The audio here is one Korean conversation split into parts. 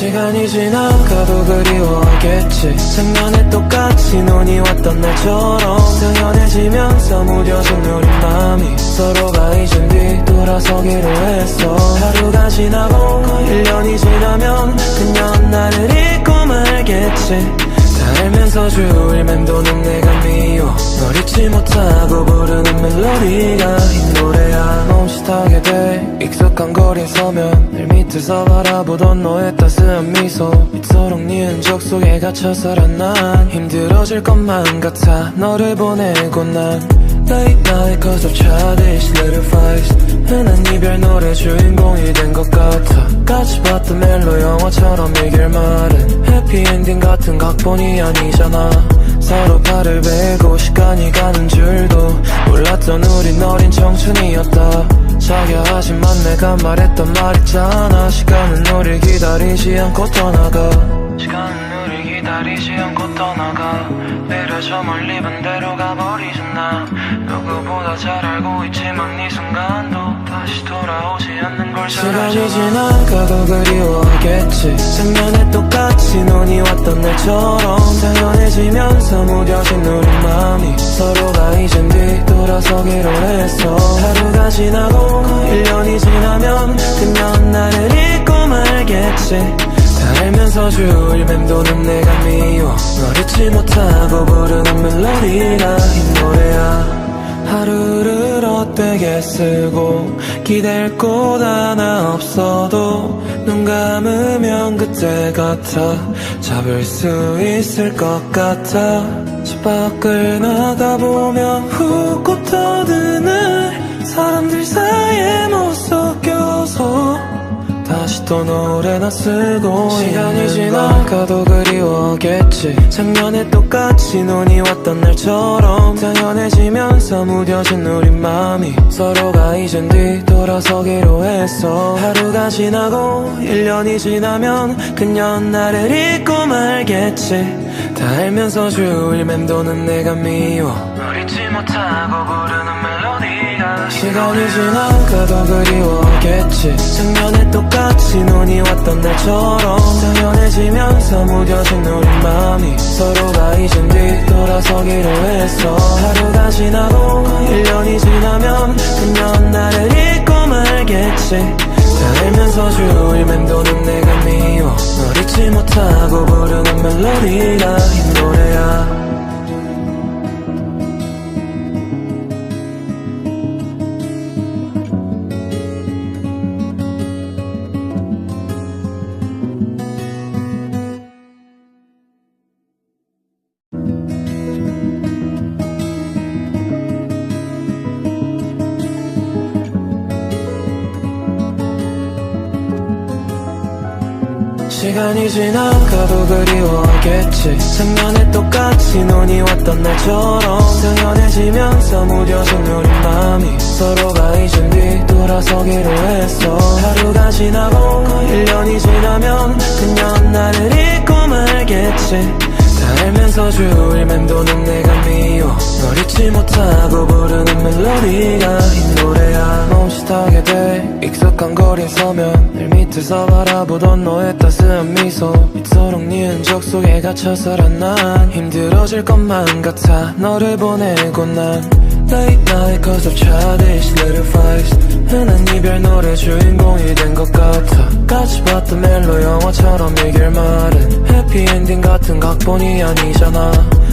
시간이 지나가도 그리워하겠지. 작년에 똑같이 눈이 왔던 날처럼 당연해지면서 무뎌진 우리 맘이 서로가 잊은 뒤 돌아서기로 했어. 하루가 지나고 1년이 지나면 그녀는 나를 잊고 말겠지. 다 알면서 주위를 맴도는 내가 미워. 널 잊지 못하고 부르는 멜로디가 이 노래야. 멈칫하게 돼 익숙한 거리에 서면 늘 밑에서 바라보던 너의 따스한 미소. 이토록 네 흔적 속에 갇혀서란 난 힘들어질 것만 같아. 너를 보내고 난 Late night cause of childish little fights. 흔한 이별 노래 주인공이 된 것 같아. 같이 봤던 멜로 영화처럼 이 결말은 해피엔딩 같은 각본이 아니잖아. 서로 발을 베고 시간이 가는 줄도 몰랐던 우린 어린 청춘이었다. 자기야 하지만 내가 말했던 말 있잖아. 시간은 우릴 기다리지 않고 떠나가. 시간은 우릴 기다리지 않고 떠나가. 배려 저 멀리 반대로 가버리진 나. 누구보다 잘 알고 있지만 이 순간도 다시 돌아오지 않는 걸 잘 알잖아. 시간이 지나가도 그리워하겠지. 작년에 똑같이 눈이 왔던 날처럼 당연해지면서 무뎌진 우리 맘이 서로가 잊은 뒤 돌아서기로 했어. 하루가 지나고 1년이 지나면 그녀는 나를 잊고 말겠지. 다 알면서 주위를 맴도는 내가 미워. 널 잊지 못하고 부르는 멜로디가 이 노래야. 하루를 헛되게 쓰고 기댈 곳 하나 없어도 눈 감으면 그때 같아. 잡을 수 있을 것 같아. 집 밖을 나가보면 훅 터드는 사람들 사이에 못 섞여서 다시 또 노래나 쓰고. 시간이 지나가도 그리워하겠지. 작년에 똑같이 눈이 왔던 날처럼 당연해지면서 무뎌진 우리 맘이 서로가 잊은 뒤 돌아서기로 했어. 하루가 지나고 1년이 지나면 그녀는 나를 잊고 말겠지. 다 알면서 주위를 맴도는 내가 미워. 널 잊지 못하고 부르는 멜로디가. 시간이 지나가도 그리워하겠지. 작년에 똑같이 눈이 왔던 날처럼 당연해지면서 무뎌진 우리 맘이 서로가 잊은 뒤 돌아서기로 했어. 하루가 지나고 1년이 지나면 그녀는 나를 잊고 말겠지. 다 알면서 주위를 맴도는 내가 미워. 널 잊지 못하고 부르는 멜로디가 이 노래야. 시간이 지나가도 그리워하겠지. 작년에 똑같이 눈이 왔던 날처럼 당연해지면서 무뎌진 우리 맘이 서로가 잊은 뒤 돌아서기로 했어. 하루가 지나고 1년이 지나면 그녀는 나를 잊고 말겠지. 다 알면서 주위를 맴도는 내가 미워. 널 잊지 못하고 부르는 멜로디가 이 노래야. 멈칫하게 돼 익숙한 거리에 서면 늘 밑에서 바라보던 너의 따스한 미소. 이토록 네 흔적 속에 갇혀서란 난 힘들어질 것만 같아. 너를 보내고 난 Late night cause of childish little fights. 흔한 이별 노래 주인공이 된 것 같아. 같이 봤던 멜로 영화처럼 이 결말은 해피엔딩 같은 각본이 아니잖아.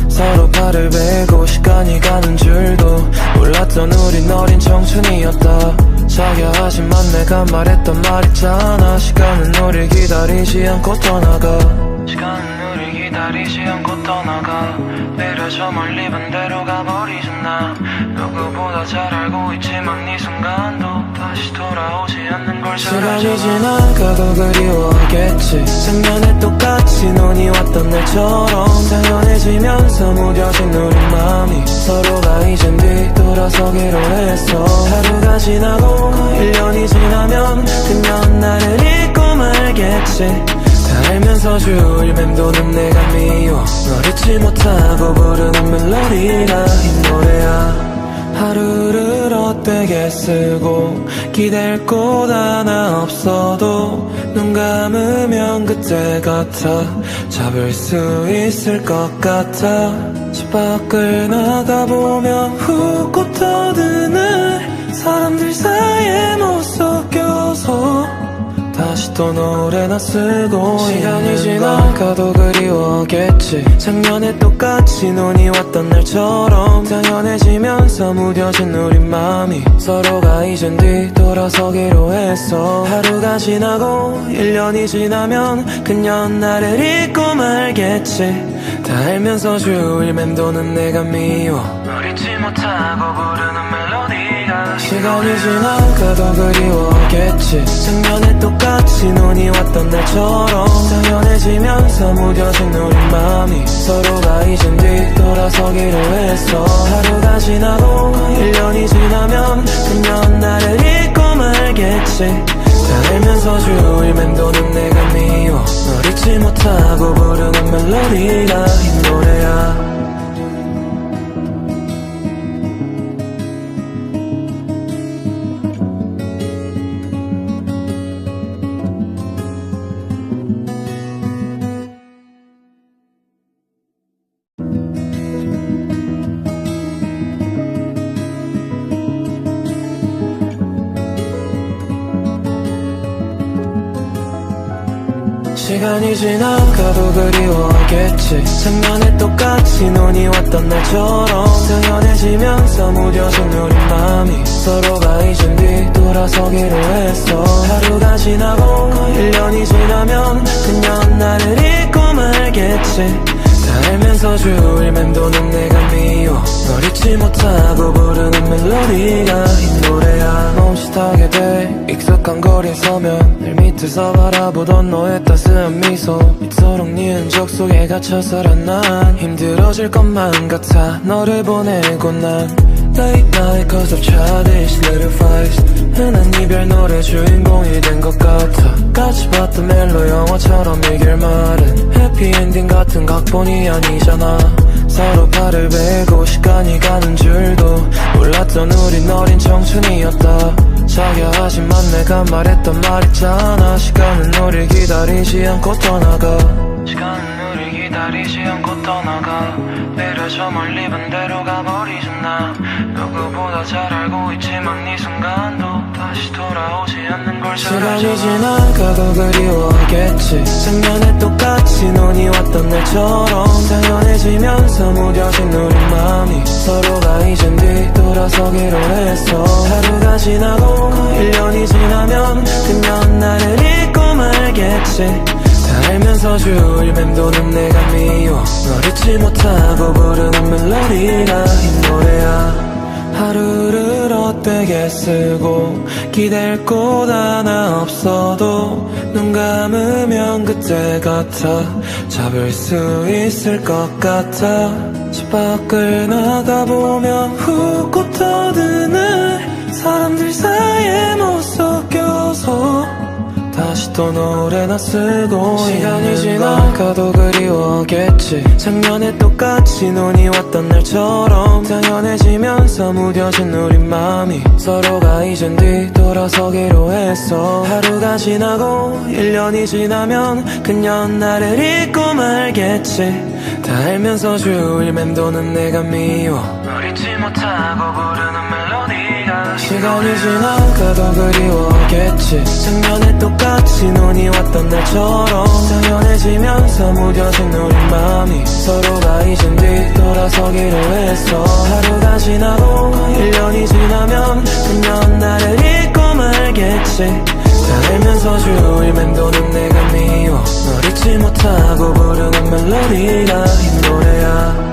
서로 발을 베고 시간이 가는 줄도 몰랐던 우린 어린 청춘이었다. 자기야 하지만 내가 말했던 말 있잖아. 시간은 우릴 기다리지 않고 떠나가. 시간은 우릴 기다리지 않고 떠나가. 배려 저 멀리 반대로 가버리진 나. 누구보다 잘 알고 있지만 이 순간도 다시 돌아오지 않는 걸 잘 알잖아. 시간이 지나가도 그리워하겠지. 작년에 똑같이 눈이 왔던 날처럼 당연해지면서 무뎌진 우리 맘이 서로가 잊은 뒤 돌아서기로 했어. 하루가 지나고 1년이 지나면 그녀는 나를 잊고 말겠지. 다 알면서 주위를 맴도는 내가 미워. 널 잊지 못하고 부르는 멜로디가 이 노래야. 하루를 하루를 헛되게 쓰고 기댈 곳 하나 없어도 눈 감으면 그때 같아 잡을 수 있을 것 같아 집 밖을 나가보면 훅 터드는 사람들 사이에 못 섞여서 다시 또 노래나 쓰고 시간이 지나가도 그리워겠지 작년에 똑같이 눈이 왔던 날처럼 당연해지면서 무뎌진 우리 맘이 서로가 잊은 뒤 돌아서기로 했어 하루가 지나고 1년이 지나면 그년 나를 잊고 말겠지 다 알면서 주일 맴도는 내가 미워 널 잊지 못하고 부르는 멜로디가 시간이 지나가도 그리워겠지 작년에 똑같이 눈이 왔던 날처럼 당연해지면서 무뎌진 우리 맘이 서로가 잊은 뒤 돌아서기로 했어 하루가 지나고 1년이 지나면 그년 나를 잊고 말겠지 다 알면서 주일 맴도는 내가 미워 널 잊지 못하고 부르는 멜로디가 이 노래야 시간이 지나가도 그리워하겠지 작년에 똑같이 눈이 왔던 날처럼 당연해지면서 무뎌진 우리 맘이 서로가 잊은 뒤 돌아서기로 했어 하루가 지나고 1년이 지나면 그년 나를 잊고 말겠지 다 알면서 주일 맴도는 내가 미워 널 잊지 못하고 부르는 멜로디가 이 노래야 멈칫하게 돼 익숙한 거리에 서면 늘 밑에서 바라보던 너의 따스한 미소 이토록 네 흔적 속에 갇혀서란 난 힘들어질 것만 같아 너를 보내고 난 Late night cause of childish little fights 흔한 이별 노래 주인공이 된 것 같아 같이 봤던 멜로 영화처럼 이 결말은 해피엔딩 같은 각본이 아니잖아 서로 발을 베고 시간이 가는 줄도 몰랐던 우린 어린 청춘이었다 자기야 하지만 내가 말했던 말 있잖아 시간은 우릴 기다리지 않고 떠나가 시간은 우릴 기다리지 않고 떠나가 배려 저 멀리 반대로 가버리잖아 나 누구보다 잘 알고 있지만 이 순간도 다시 돌아오지 않는 걸 잘 알잖아 시간이 지나가도 그리워하겠지 작년에 똑같이 눈이 왔던 날처럼 당연해지면서 무뎌진 우리 맘이 서로가 잊은 뒤 돌아서기로 했어 하루가 지나고 1년이 지나면 그년 나를 잊고 말겠지 다 알면서 주일 맴도는 내가 미워 널 잊지 못하고 부르는 멜로디가 이 노래야 하루를 헛되게 쓰고 기댈 곳 하나 없어도 눈 감으면 그때 같아 잡을 수 있을 것 같아 집 밖을 나가보면 훅 터드는 사람들 사이에 못 섞여서 다시 또 노래나 쓰고 시간이 지나가도 그리워하겠지 작년에 똑같이 눈이 왔던 날처럼 당연해지면서 무뎌진 우리 맘이 서로가 잊은 뒤 돌아서기로 했어 하루가 지나고 1년이 지나면 그년 나를 잊고 말겠지 다 알면서 주일 맴도는 내가 미워 널 잊지 못하고 부르는 멜로디가 시간이 지나가도 그리워하겠지 작년에 똑같이 눈이 왔던 날처럼 당연해지면서 무뎌진 우리 맘이 서로가 잊은 뒤 돌아서기로 했어 하루가 지나고 1년이 지나면 그년 나를 잊고 말겠지 다 알면서 주일 맴도는 내가 미워 널 잊지 못하고 부르는 멜로디가 이 노래야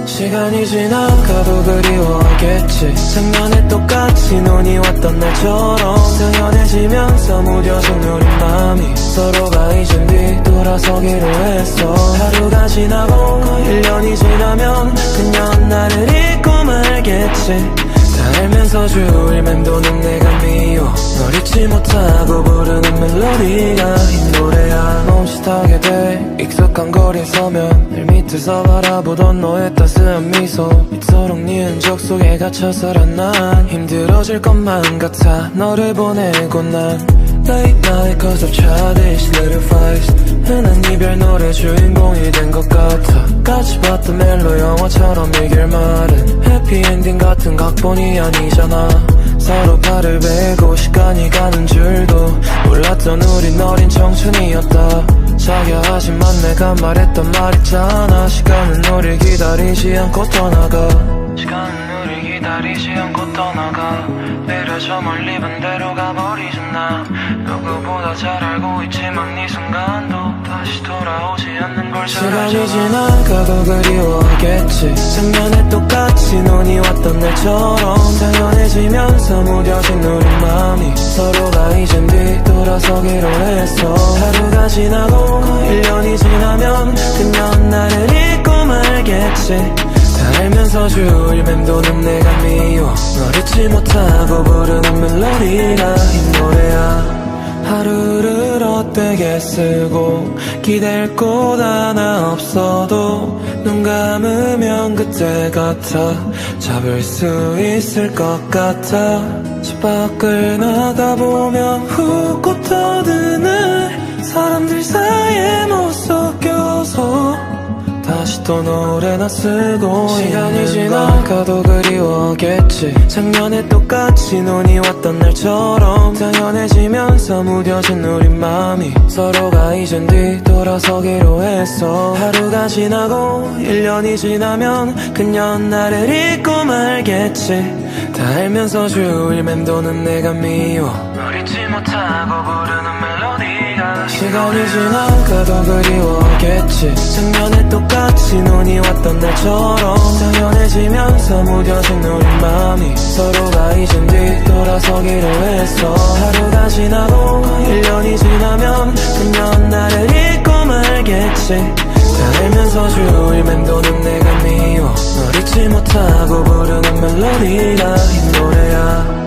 시간이 지나가도 그리워하겠지 작년에 똑같이 눈이 왔던 왔던 날처럼 당연해지면서 무뎌진 우리 맘이 서로가 잊은 뒤 돌아서기로 했어. 하루가 지나고 1년이 지나면 그녀는 나를 잊고 말겠지. 다 알면서 주위를 맴도는 내가 미워. 널 잊지 못하고 부르는 멜로디가 이 노래야. 멈칫하게 돼 익숙한 거리에 서면 늘 밑에서 바라보던 너의 따스한 미소. 이토록 네 흔적 속에 갇혀서란 난 힘들어질 것만 같아. 너를 보내고 난 Late night cause of childish little fights. 흔한 이별 노래 주인공이 된 것 같아. 같이 봤던 멜로 영화처럼 이 결말은 해피엔딩 같은 각본이 아니잖아. 서로 발을 베고 시간이 가는 줄도 몰랐던 우린 어린 청춘이었다. 자기야 하지만 내가 말했던 말 있잖아. 시간은 우릴 기다리지 않고 떠나가. 시간은 우릴 기다리지 않고 떠나가. 내려 저 멀리 반대로 가버리진 나. 누구보다 잘 알고 있지만 이 순간도 다시 돌아오지 않는 걸 잘 알잖아. 시간이 지나가도 그리워하겠지. 작년에 똑같이 눈이 왔던 날처럼 당연해지면서 무뎌진 우리 맘이 서로가 잊은 뒤 돌아서기로 했어. 하루가 지나고 1년이 지나면 그녀는 나를 잊고 말겠지. 다 알면서 주위를 맴도는 내가 미워. 널 잊지 못하고 부르는 멜로디가 이 노래야. 하루를 헛되게 쓰고 기댈 곳 하나 없어도 눈 감으면 그때 같아. 잡을 수 있을 것 같아. 집 밖을 나가보면 훅 터드는 사람들 사이에 못 섞여서 다시 또 노래나 쓰고. 시간이 지나가도 그리워하겠지. 작년에 똑같이 눈이 왔던 날처럼 당연해지면서 무뎌진 우리 맘이 서로가 잊은 뒤 돌아서기로 했어. 하루가 지나고 1년이 지나면 그녀는 나를 잊고 말겠지. 다 알면서 주위를 맴도는 내가 미워. 널 잊지 못하고 부르는 멜로디가. 시간이 지나가도 그리워하겠지. 작년에 똑같이 눈이 왔던 날처럼 당연해지면서 무뎌진 우리 맘이 서로가 잊은 뒤 돌아서기로 했어. 하루가 지나고 1년이 지나면 그녀는 나를 잊고 말겠지. 다 알면서 주위를 맴도는 내가 미워. 널 잊지 못하고 부르는 멜로디가 이 노래야.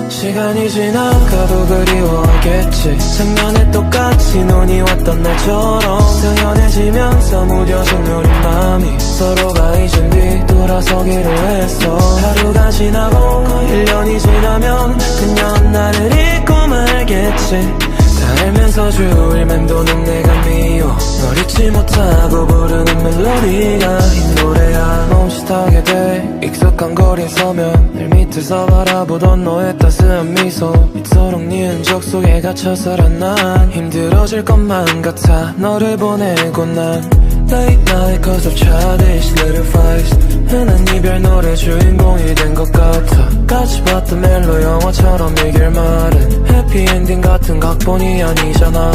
시간이 지나가도 그리워하겠지. 작년에 똑같이 눈이 왔던 날처럼 당연해지면서 무뎌진 우리 맘이 서로가 잊은 뒤 돌아서기로 했어. 하루가 지나고 1년이 지나면 그녀는 나를 잊고 말겠지. 다 알면서 주위를 맴도는 내가 미워. 널 잊지 못하고 부르는 멜로디가 이 노래야. 멈칫하게 돼 익숙한 거리에 서면 늘 밑에서 바라보던 너의 따스한 미소. 이토록 네 흔적 속에 갇혀서란 난 힘들어질 것만 같아. 너를 보내고 난 Late night cause of childish little fights. 흔한 이별 노래 주인공이 된 것 같아. 같이 봤던 멜로 영화처럼 이 결말은 해피엔딩 같은 각본이 아니잖아.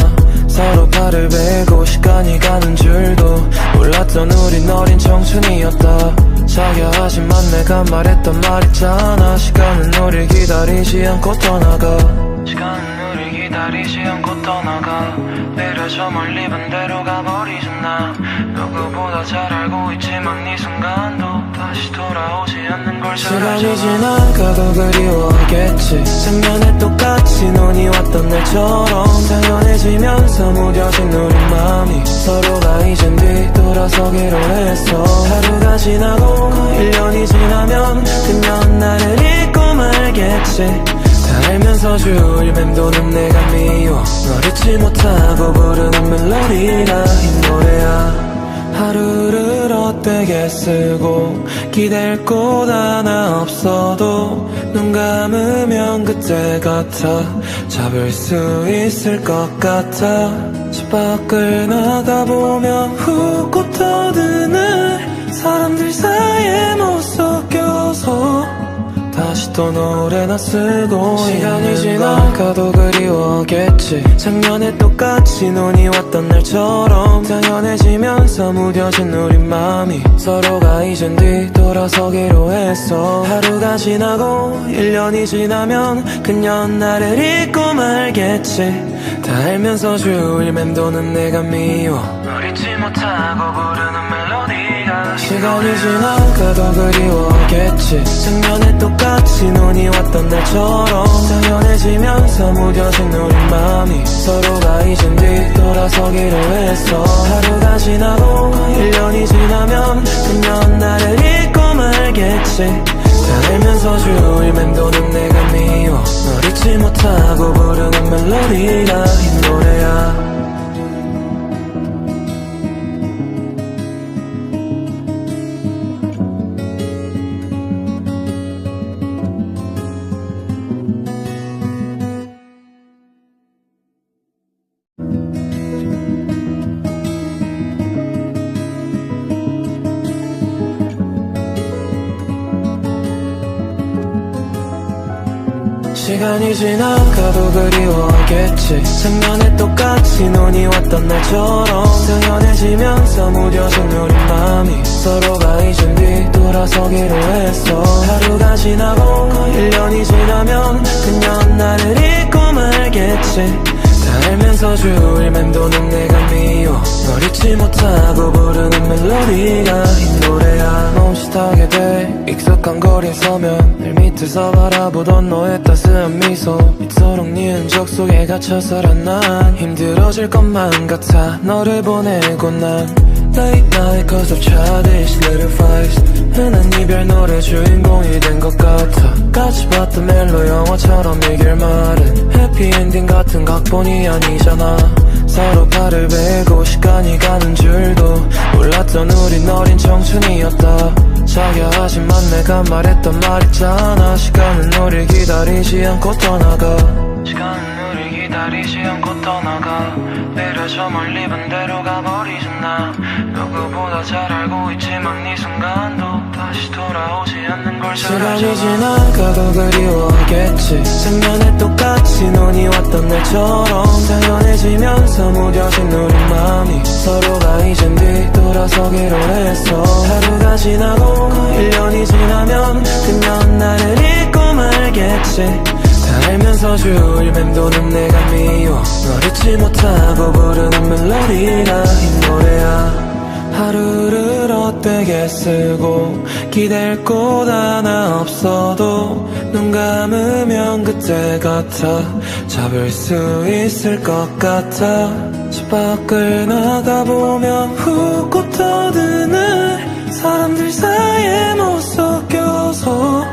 서로 발을 베고 시간이 가는 줄도 몰랐던 우린 어린 청춘이었다. 자기야 하지만 내가 말했던 말 있잖아. 시간은 우릴 기다리지 않고 떠나가. 시간은 우릴 기다리지 않고 떠나가. 내려 저 멀리 반대로 가버리진 나. 누구보다 잘 알고 있지만 이 순간도 다시 돌아오지 않는 걸 잘 알잖아. 시간이 지나가도 그리워하겠지. 작년에 똑같이 눈이 왔던 날처럼 당연해지면서 무뎌진 우리 맘이 서로가 잊은 뒤 돌아서기로 했어. 하루가 지나고 1년이 지나면 그녀는 나를 잊고 말겠지. 다 알면서 주위를 맴도는 내가 미워. 널 잊지 못하고 부르는 멜로디가 이 노래야. 하루를 헛되게 쓰고 기댈 곳 하나 없어도 눈 감으면 그때 같아. 잡을 수 있을 것 같아. 집 밖을 나가보면 훅 터드는 사람들 사이에 못 섞여서 다시 또 노래나 쓰고 시간이 지나가도 그리워겠지. 작년에 똑같이 눈이 왔던 날처럼 당연해지면서 무뎌진 우리 맘이 서로가 잊은 뒤 돌아서기로 했어. 하루가 지나고 1년이 지나면 그녀는 나를 잊고 말겠지. 다 알면서 주일 맴도는 내가 미워 널 잊지 못하고 부르는 멜로디가 시간이 지나가도 그리워겠지. 작년에 똑같이 눈이 왔던 날처럼 당연해지면서 무뎌진 우리 맘이 서로가 잊은 뒤 돌아서기로 했어. 하루가 지나고 1년이 지나면 그녀는 나를 잊고 말겠지. 다 알면서 주일 맴도는 내가 미워 널 잊지 못하고 부르는 멜로디가 이 노래야. 시간이 지나가도 그리워겠지. 작년에 똑같이 눈이 왔던 날처럼 당연해지면서 무뎌진 우리 맘이 서로가 잊은 뒤 돌아서기로 했어. 하루가 지나고 1년이 지나면 그녀는 나를 잊고 말겠지. 다 알면서 주일 맴도는 내가 미워 널 잊지 못하고 부르는 멜로디가 이 노래야. 멈칫하게 돼 익숙한 거리에 서면 늘 밑에서 바라보던 너의 따스한 미소 이토록 네 흔적 속에 갇혀서라 난 힘들어질 것만 같아 너를 보내고 난 Late night cause of childish little fights 흔한 이별 노래 주인공이 된 것 같아. 같이 봤던 멜로 영화처럼 이 결말은 해피엔딩 같은 각본이 아니잖아. 서로 발을 베고 시간이 가는 줄도 몰랐던 우린 어린 청춘이었다. 자기야 하지만 내가 말했던 말 있잖아. 시간은 우릴 기다리지 않고 떠나가. 시간은 우릴 기다리지 않고 떠나가. 내려 저 멀리 반대로 가버리잖아. 나 누구보다 잘 알고 있지만 이 순간도 다시 돌아오지 않는 걸 잘 알잖아. 시간이 지나가도 그리워하겠지. 작년에 똑같이 눈이 왔던 날처럼 당연해지면서 무뎌진 우리 맘이 서로가 잊은 뒤 돌아서기로 했어. 하루가 지나고 1년이 지나면 그녀는 나를 잊고 말겠지. 다 알면서 주일 맴도는 내가 미워 널 잊지 못하고 부르는 멜로디가 이 노래야. 하루를 헛되게 쓰고 기댈 곳 하나 없어도 눈 감으면 그때 같아. 잡을 수 있을 것 같아. 집 밖을 나가보면 훅 터드는 사람들 사이에 못 섞여서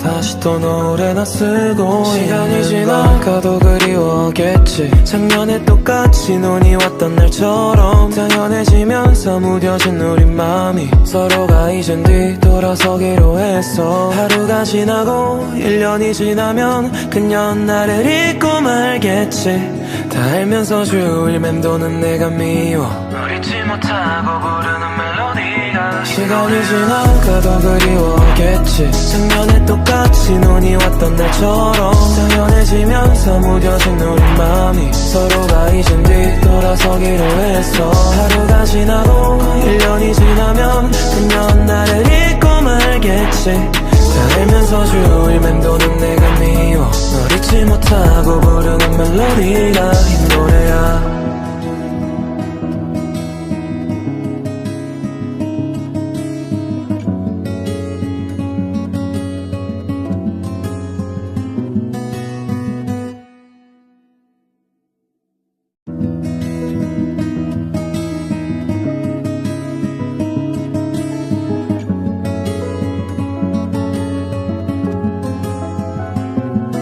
다시 또 노래나 쓰고 시간이 지나가도 그리워겠지. 작년에 똑같이 눈이 왔던 날처럼 당연해지면서 무뎌진 우리 맘이 서로가 잊은 뒤 돌아서기로 했어. 하루가 지나고 1년이 지나면 그녀는 나를 잊고 말겠지. 다 알면서 주일 맴도는 내가 미워 널 잊지 못하고 부르는 멜로디가 시간이 지나가도 그리워겠지. 작년에 똑같이 눈이 왔던 날처럼 당연해지면서 무뎌진 우리 맘이 서로가 잊은 뒤 돌아서기로 했어. 하루가 지나고 1년이 지나면 그녀는 나를 잊고 말겠지. 다 알면서 주일 맴도는 내가 미워 널 잊지 못하고 부르는 멜로디가 이 노래야.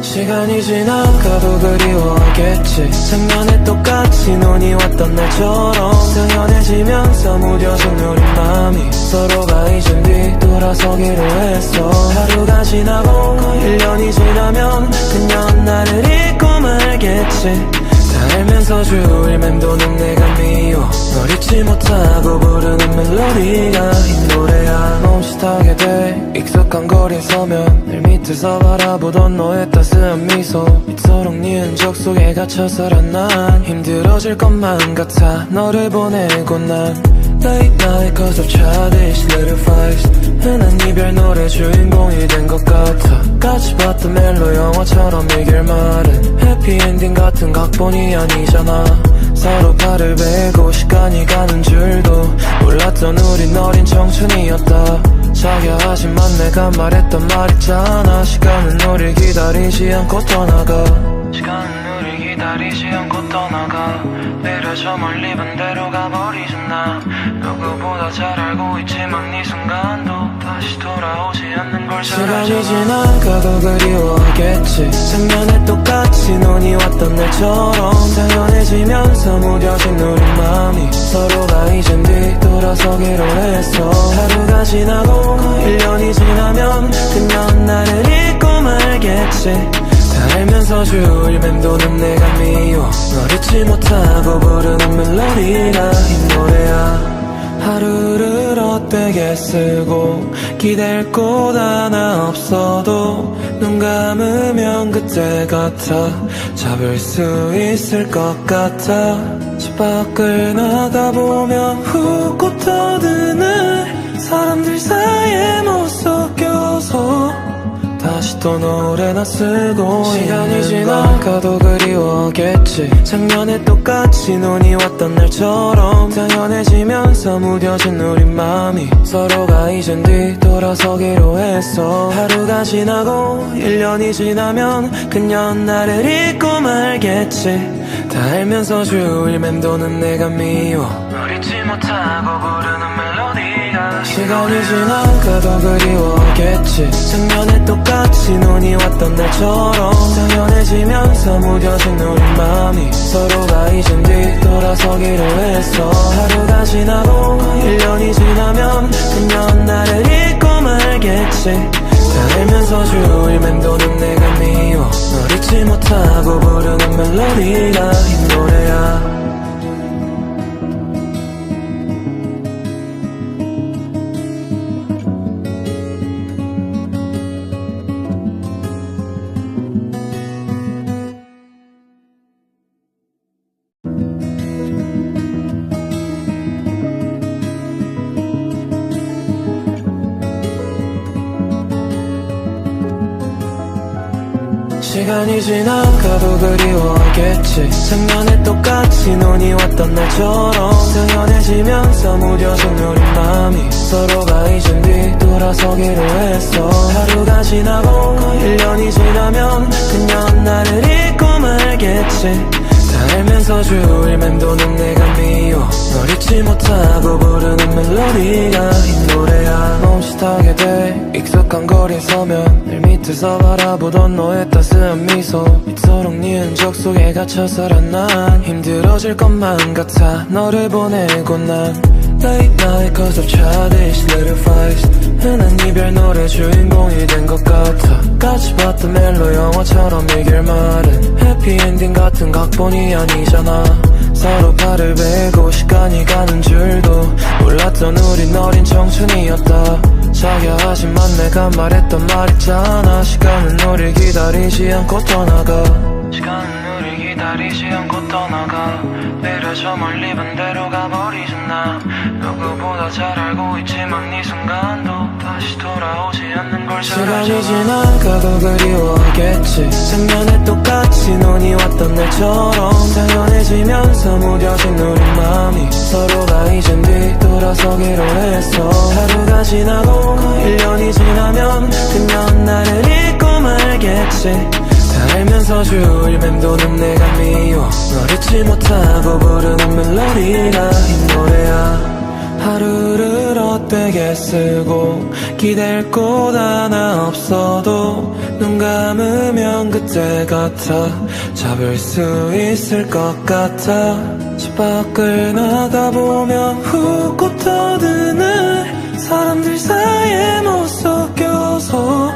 시간이 지나가도 그리워하겠지. 작년에 똑같이 눈이 왔던 날처럼 당연해지면서 무뎌진 우리 맘이 서로가 잊은 뒤 돌아서기로 했어. 하루가 지나고 1년이 지나면 그녀는 나를 잊고 말겠지. 다 다 알면서 주위를 맴도는 내가 미워 널 잊지 못하고 부르는 멜로디가 이 노래야 멈칫하게 돼 익숙한 거리에 서면 늘 밑에서 바라보던 너의 따스한 미소 이토록 네 흔적 속에 갇혀서란 난 힘들어질 것만 같아 너를 보내고 난 Late night cause of childish little fights 흔한 이별 노래 주인공이 된 것 같아 같이 봤던 멜로 영화처럼 이 결말은 해피엔딩 같은 각본이 아니잖아 서로 발을 베고 시간이 가는 줄도 몰랐던 우린 어린 청춘이었다 자기야 하지만 내가 말했던 말 있잖아 시간은 우릴 기다리지 않고 떠나가 시간은 우릴 기다리지 않고 떠나가 내려 저 멀리 반대로 가버리잖아 누구보다 잘 알고 있지만 이 순간도 다시 돌아오지 않는 걸 잘 알잖아 시간이 지나가도 그리워하겠지 작년에 똑같이 눈이 왔던 날처럼 당연해지면서 무뎌진 우리 마음이 서로가 이젠 뒤돌아서기로 했어 하루가 지나고 1년이 지나면 그녀는 나를 잊고 말겠지 다 알면서 주위를 맴도는 내가 미워 널 잊지 못하고 부르는 멜로디가 이 노래야 하루를 헛되게 쓰고 기댈 곳 하나 없어도 눈 감으면 그때 같아 잡을 수 있을 것 같아 집 밖을 나가보면 훅 터드는 사람들 사이에 못 섞여서 다시 또 노래나 쓰고 시간이 지나가도 그리워하겠지 작년에 똑같이 눈이 왔던 날처럼 당연해지면서 무뎌진 우리 마음이 서로가 이젠 뒤돌아서기로 했어 하루가 지나고 1년이 지나면 그녀는 나를 잊고 말겠지 다 알면서 주위를 맴도는 내가 미워 널 잊지 못하고 부르는 멜로디가 시간이 지나가도 그리워하겠지 작년에 똑같이 눈이 왔던 날처럼 당연해지면서 무뎌진 우리 마음이 서로가 이젠 뒤돌아서기로 했어 하루가 지나고 1년이 지나면 그녀는 나를 잊고 말겠지 다 알면서 주위를 맴도는 내가 미워 널 잊지 못하고 부르는 멜로디가 이 노래야 시간이 지나가도 그리워하겠지 작년에 똑같이 눈이 왔던 날처럼 당연해지면서 무뎌진 우리 마음이 서로가 이젠 뒤돌아서기로 했어 하루가 지나고 1년이 지나면 그녀는 나를 잊고 말겠지 다 알면서 주위를 맴도는 내가 미워 널 잊지 못하고 부르는 멜로디가 이 노래야 멈칫하게 돼 익숙한 거리에 서면 늘 밑에서 바라보던 너의 따스한 미소 이토록 네 흔적 속에 갇혀서란 난 힘들어질 것만 같아 너를 보내고 난 Late night cause of childish little fights 흔한 이별 노래 주인공이 된 것 같아 같이 봤던 멜로 영화처럼 이 결말은 해피엔딩 같은 각본이 아니잖아 서로 발을 베고 시간이 가는 줄도 몰랐던 우린 어린 청춘이었다 자기야 하지만 내가 말했던 말 있잖아 시간은 우릴 기다리지 않고 떠나가 시간은 우릴 기다리지 않고 떠나가 내려 저 멀리 반대로 가버리잖아 누구보다 잘 알고 있지만 이 순간도 다시 돌아오지 않는 걸 잘 알잖아 시간이 지나가도 그리워하겠지 작년에 똑같이 눈이 왔던 날처럼 당연해지면서 무뎌진 우리 마음이 서로가 이젠 뒤돌아서기로 했어 하루가 지나고 1년이 지나면 그녀는 나를 잊고 말겠지 다 알면서 주위를 맴도는 내가 미워 널 잊지 못하고 부르는 멜로디가 이 노래야 하루를 헛되게 쓰고 기댈 곳 하나 없어도 눈 감으면 그때 같아 잡을 수 있을 것 같아 집 밖을 나가보면 훅 터드는 사람들 사이에 못 섞여서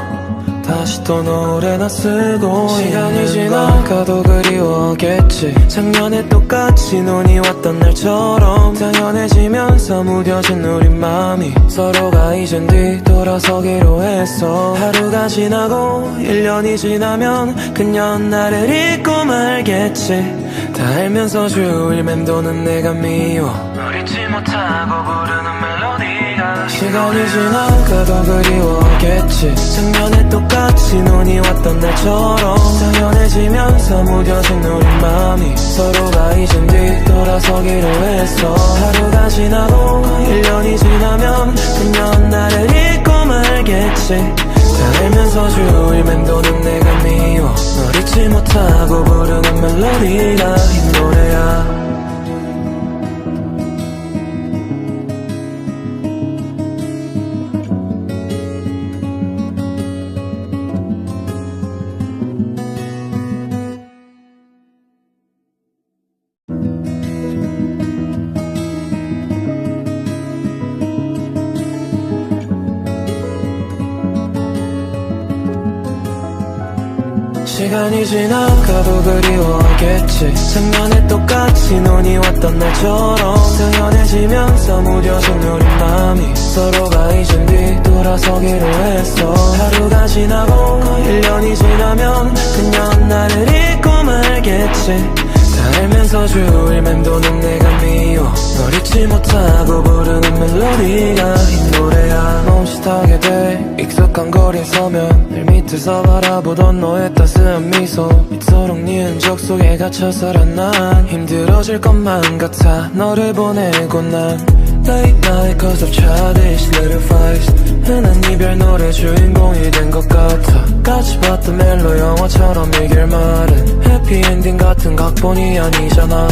다시 또 노래나 쓰고 시간이 지나가도 그리워하겠지 작년에 똑같이 눈이 왔던 날처럼 당연해지면서 무뎌진 우리 맘이 서로가 잊은 뒤 돌아서기로 했어 하루가 지나고 1년이 지나면 그녀는 나를 잊고 말겠지 다 알면서 주일 맴도는 내가 미워 널 잊지 못하고 부르는 멜로디가 시간이 지나가도 그리워하겠지 작년에 똑같이 눈이 왔던 날처럼 당연해지면서 무뎌진 우리 맘이 서로가 잊은 뒤 돌아서기로 했어 하루가 지나고 1년이 지나면 그녀는 나를 잊고 말겠지 다 알면서 주일 맴도는 내가 미워 널 잊지 못하고 부르는 멜로디가 이 노래야 시간이 지나가도 그리워하겠지 작년에 똑같이 눈이 왔던 날처럼 당연해지면서 무뎌진 우리 맘이 서로가 잊은 뒤 돌아서기로 했어 하루가 지나고 1년이 지나면 그녀는 나를 잊고 말겠지 다 알면서 주일 맴도는 내가 미워 널 잊지 못하고 부르는 멜로디가 이 노래야 멈칫하게 돼 익숙한 거리에 서면 늘 밑에서 바라보던 너의 따스한 미소 이토록 네 흔적 속에 갇혀서라 난 힘들어질 것만 같아 너를 보내고 난 Late night cause of childish little fights 흔한 이별 노래 주인공이 된 것 같아 같이 봤던 멜로 영화처럼 이 결말은 해피엔딩 같은 각본이 아니잖아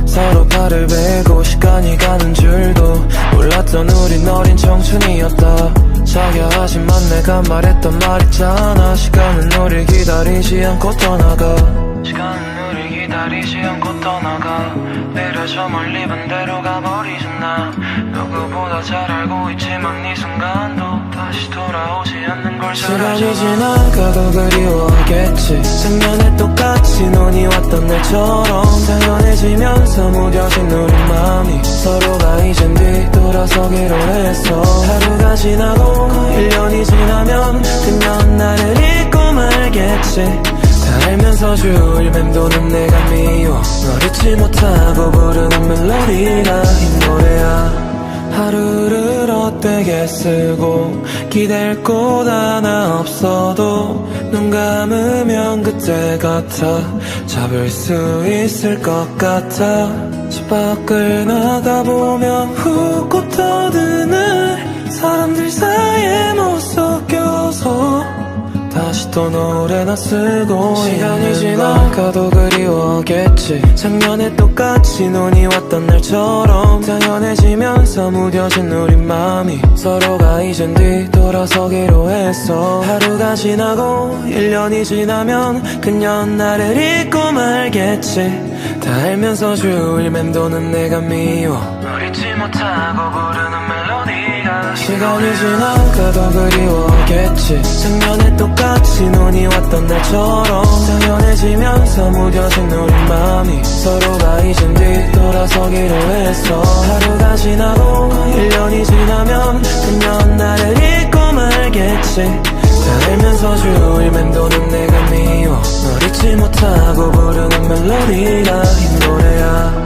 서로 발을 베고 시간이 가는 줄도 몰랐던 우린 어린 청춘이었다 자기야 하지만 내가 말했던 말 있잖아 시간은 우릴 기다리지 않고 떠나가 시간은 우릴 기다리지 않고 떠나가 내려 저 멀리 반대로 가버리잖아 나 누구보다 잘 알고 있지만 이 순간도 다시 돌아오지 않는 걸 잘 알잖아 시간이 지나가도 그리워하겠지 작년에 똑같이 눈이 왔던 날처럼 당연해지면서 무뎌진 우리 맘이 서로가 잊은 뒤 돌아서기로 했어 하루가 지나고 1년이 지나면 그녀는 나를 잊고 말겠지 다 알면서 주일 맴도는 내가 미워 널 잊지 못하고 부르는 멜로디가 이 노래야 하루를 헛되게 쓰고 기댈 곳 하나 없어도 눈 감으면 그때 같아 잡을 수 있을 것 같아 집 밖을 나가보면 훅 터드는 사람들 사이에 못 섞여서 다시 또 노래나 쓰고 시간이 지나가도 그리워하겠지 작년에 똑같이 눈이 왔던 날처럼 당연해지면서 무뎌진 우리 맘이 서로가 잊은 뒤 돌아서기로 했어 하루가 지나고 1년이 지나면 그녀는 나를 잊고 말겠지 다 알면서 주일 맴도는 내가 미워 널 잊지 못하고 부르는 멜로디가 시간이 지나가도 그리워하겠지 작년에 똑같이 눈이 왔던 날처럼 당연해지면서 무뎌진 우리 맘이 서로가 잊은 뒤 돌아서기로 했어 하루가 지나고 1년이 지나면 그녀는 나를 잊고 말겠지 다 알면서 주일 맴도는 내가 미워 널 잊지 못하고 부르는 멜로디가 이 노래야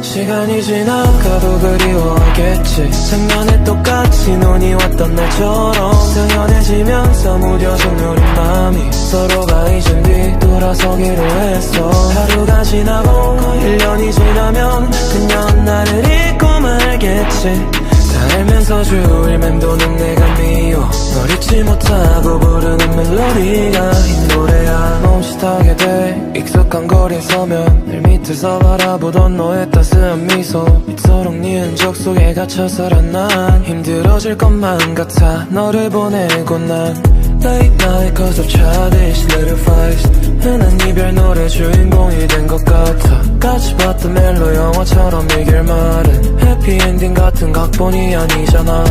시간이 지나가도 그리워하겠지 작년에 똑같이 눈이 왔던 날처럼 당연해지면서 무뎌진 우리 맘이 서로가 잊은 뒤 돌아서기로 했어 하루가 지나고 1년이 지나면 그녀는 나를 잊고 말겠지 다 알면서 주일 맴도는 내가 미워 널 잊지 못하고 부르는 멜로디가 이 노래야 멈칫하게 돼. 익숙한 거리에 서면 늘 밑에서 바라보던 너의 따스한 미소. 이토록 네 흔적 속에 갇혀서란 난 힘들어질 것만 같아. 너를 보내고 난 Late night cause of childish little fights. 흔한 이별 노래 주인공이 된 것 같아. 같이 봤던 멜로 영화처럼 이 결말은 해피엔딩 같은 각본이 아니잖아.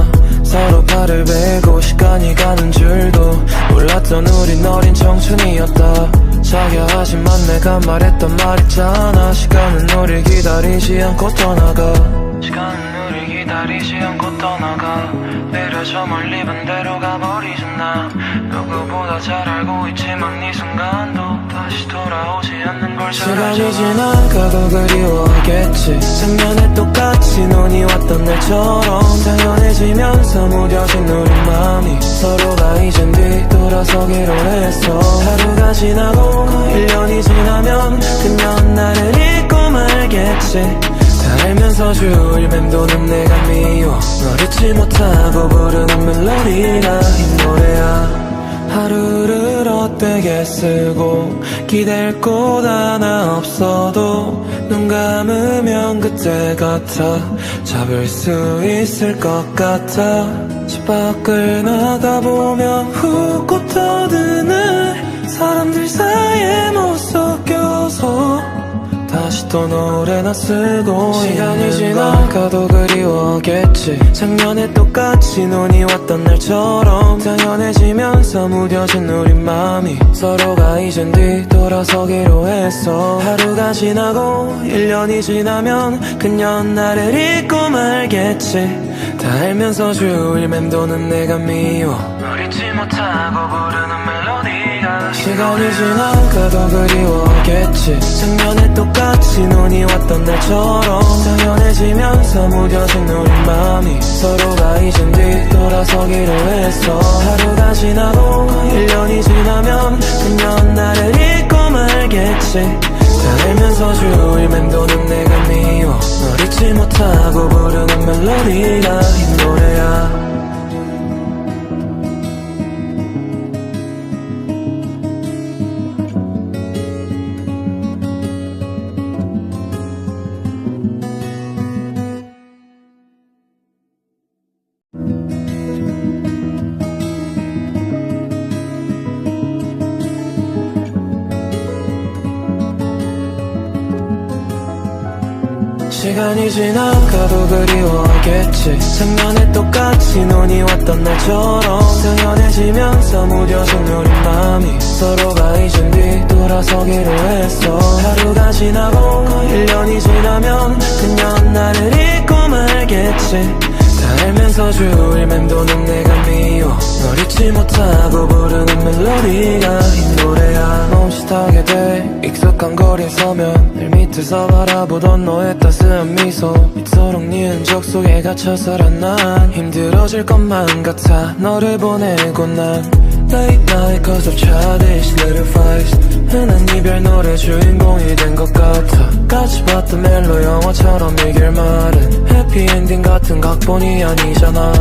서로 발을 베고 시간이 가는 줄도 몰랐던 우린 어린 청춘이었다. 자기야 하지만 내가 말했던 말 있잖아. 시간은 우릴 기다리지 않고 떠나가. 시간은 우릴 기다리지 않고 떠나가. 내려 저 멀리 반대로 가버리잖아. 누구보다 잘 알고 있지만 이 순간도 다시 돌아오지 않는 걸 잘 알잖아. 시간이 지나가도 그리워하겠지. 작년에 똑같이 눈이 왔던 날처럼 당연해지면서 무뎌진 우리 맘이 서로가 이젠 뒤돌아서기로 했어. 하루가 지나고 1년이 지나면 그냥 나를 잊고 말겠지. 다 알면서 주위를 맴도는 내가 미워. 널 잊지 못하고 부르는 멜로디가 이 노래야. 하루를 헛되게 쓰고 기댈 곳 하나 없어도 눈 감으면 그때 같아. 잡을 수 있을 것 같아. 집 밖을 나가보면 훅 터드는 사람들 사이에 못 섞여서 다시 또 노래나 쓰고. 시간이 지나가도 그리워하겠지. 작년에 똑같이 눈이 왔던 날처럼 당연해지면서 무뎌진 우리 맘이 서로가 이젠 뒤돌아서기로 했어. 하루가 지나고 1년이 지나면 그냥 나를 잊고 말겠지. 다 알면서 주위를 맴도는 내가 미워. 널 잊지 못하고 부르는 멜로디가. 시간이 지나가도 그리워하겠지. 작년에 똑같이 눈이 왔던 날처럼 당연해지면서 무뎌진 우리 맘이 서로가 이젠 뒤돌아서기로 했어. 하루가 지나고 1년이 지나면 그냥 나를 잊고 말겠지. 다 알면서 주위를 맴도는 내가 미워. 널 잊지 못하고 부르는 멜로디가 이 노래야. 시간이 지나가도 그리워하겠지. 작년에 똑같이 눈이 왔던 날처럼 당연해지면서 무뎌진 우리 맘이 서로가 이젠 뒤돌아서기로 했어. 하루가 지나고 1년이 지나면 그냥 나를 잊고 말겠지. 다 알면서 주위를 맴도는 내가 미워. 널 잊지 못하고 부르는 멜로디가 이 노래야. 멈칫하게 돼. 익숙한 거리에 서면 늘 밑에서 바라보던 너의 따스한 미소. 이토록 네 흔적 속에 갇혀서란 난 힘들어질 것만 같아. 너를 보내고 난 Late night cause of childish little fights. 흔한 이별 노래 주인공이 된 것 같아. 같이 봤던 멜로 영화처럼 이 결말은 해피엔딩 같은 각본이 아니잖아.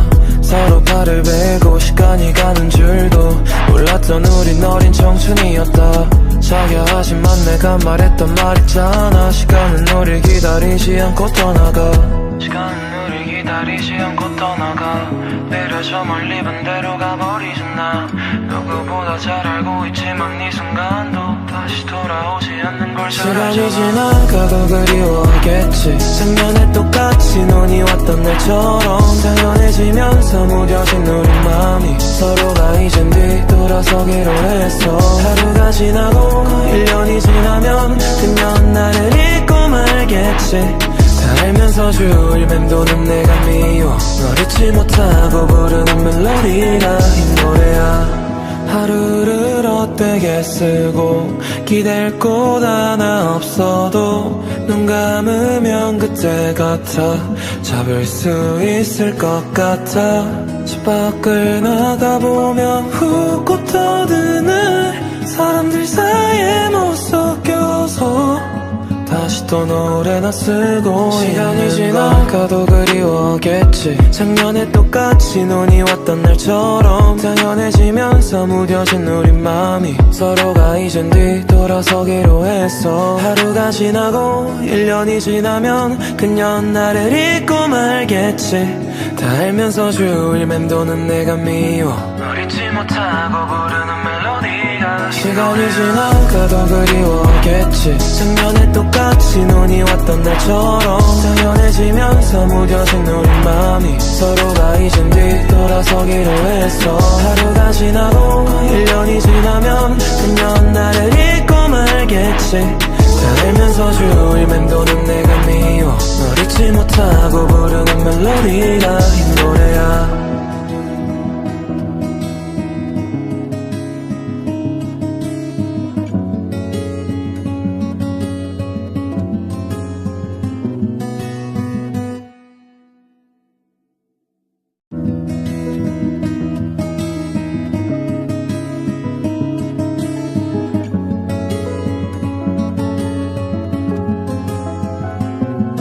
서로 발을 베고 시간이 가는 줄도 몰랐던 우린 어린 청춘이었다. 자기야 하지만 내가 말했던 말 있잖아. 시간은 우릴 기다리지 않고 떠나가. 시간은 우릴 기다리지 않고 떠나가. 내려 저 멀리 반대로 가버리잖아. 누구보다 잘 알고 있지만 이 순간도 다시 돌아오지 않는 걸 잘 알잖아. 시간이 지나가도 그리워하겠지. 작년에 똑같이 눈이 왔던 날처럼 당연해지면서 무뎌진 우리 맘이 서로가 이젠 뒤돌아서기로 했어. 하루가 지나고 1년이 지나면 그냥 나를 잊고 말겠지. 다 알면서 주위를 맴도는 내가 미워. 널 잊지 못하고 부르는 멜로디가 이 노래야. 하루를 헛되게 쓰고 기댈 곳 하나 없어도 눈 감으면 그때 같아. 잡을 수 있을 것 같아. 집 밖을 나가보면 훅 터드는 사람들 사이에 못 섞여서 다시 또 노래나 쓰고 시간이 지나가도 그리워겠지 작년에 똑같이 눈이 왔던 날처럼 당연해지면서 무뎌진 우리 맘이 서로가 잊은 뒤 돌아서기로 했어 하루가 지나고 1년이 지나면 그녀는 나를 잊고 말겠지 다 알면서 주일 맴도는 내가 미워 널 잊지 못하고 부르는 멜로디가 시간이 지나가도 그리워겠지 작년에 똑같이 눈이 왔던 날처럼 당연해지면서 무뎌진 우리 맘이 서로가 잊은 뒤 돌아서기로 했어 하루가 지나고 1년이 지나면 그녀는 나를 잊고 말겠지 다 알면서 주일 맴도는 내가 미워 널 잊지 못하고 부르는 멜로디가 이 노래야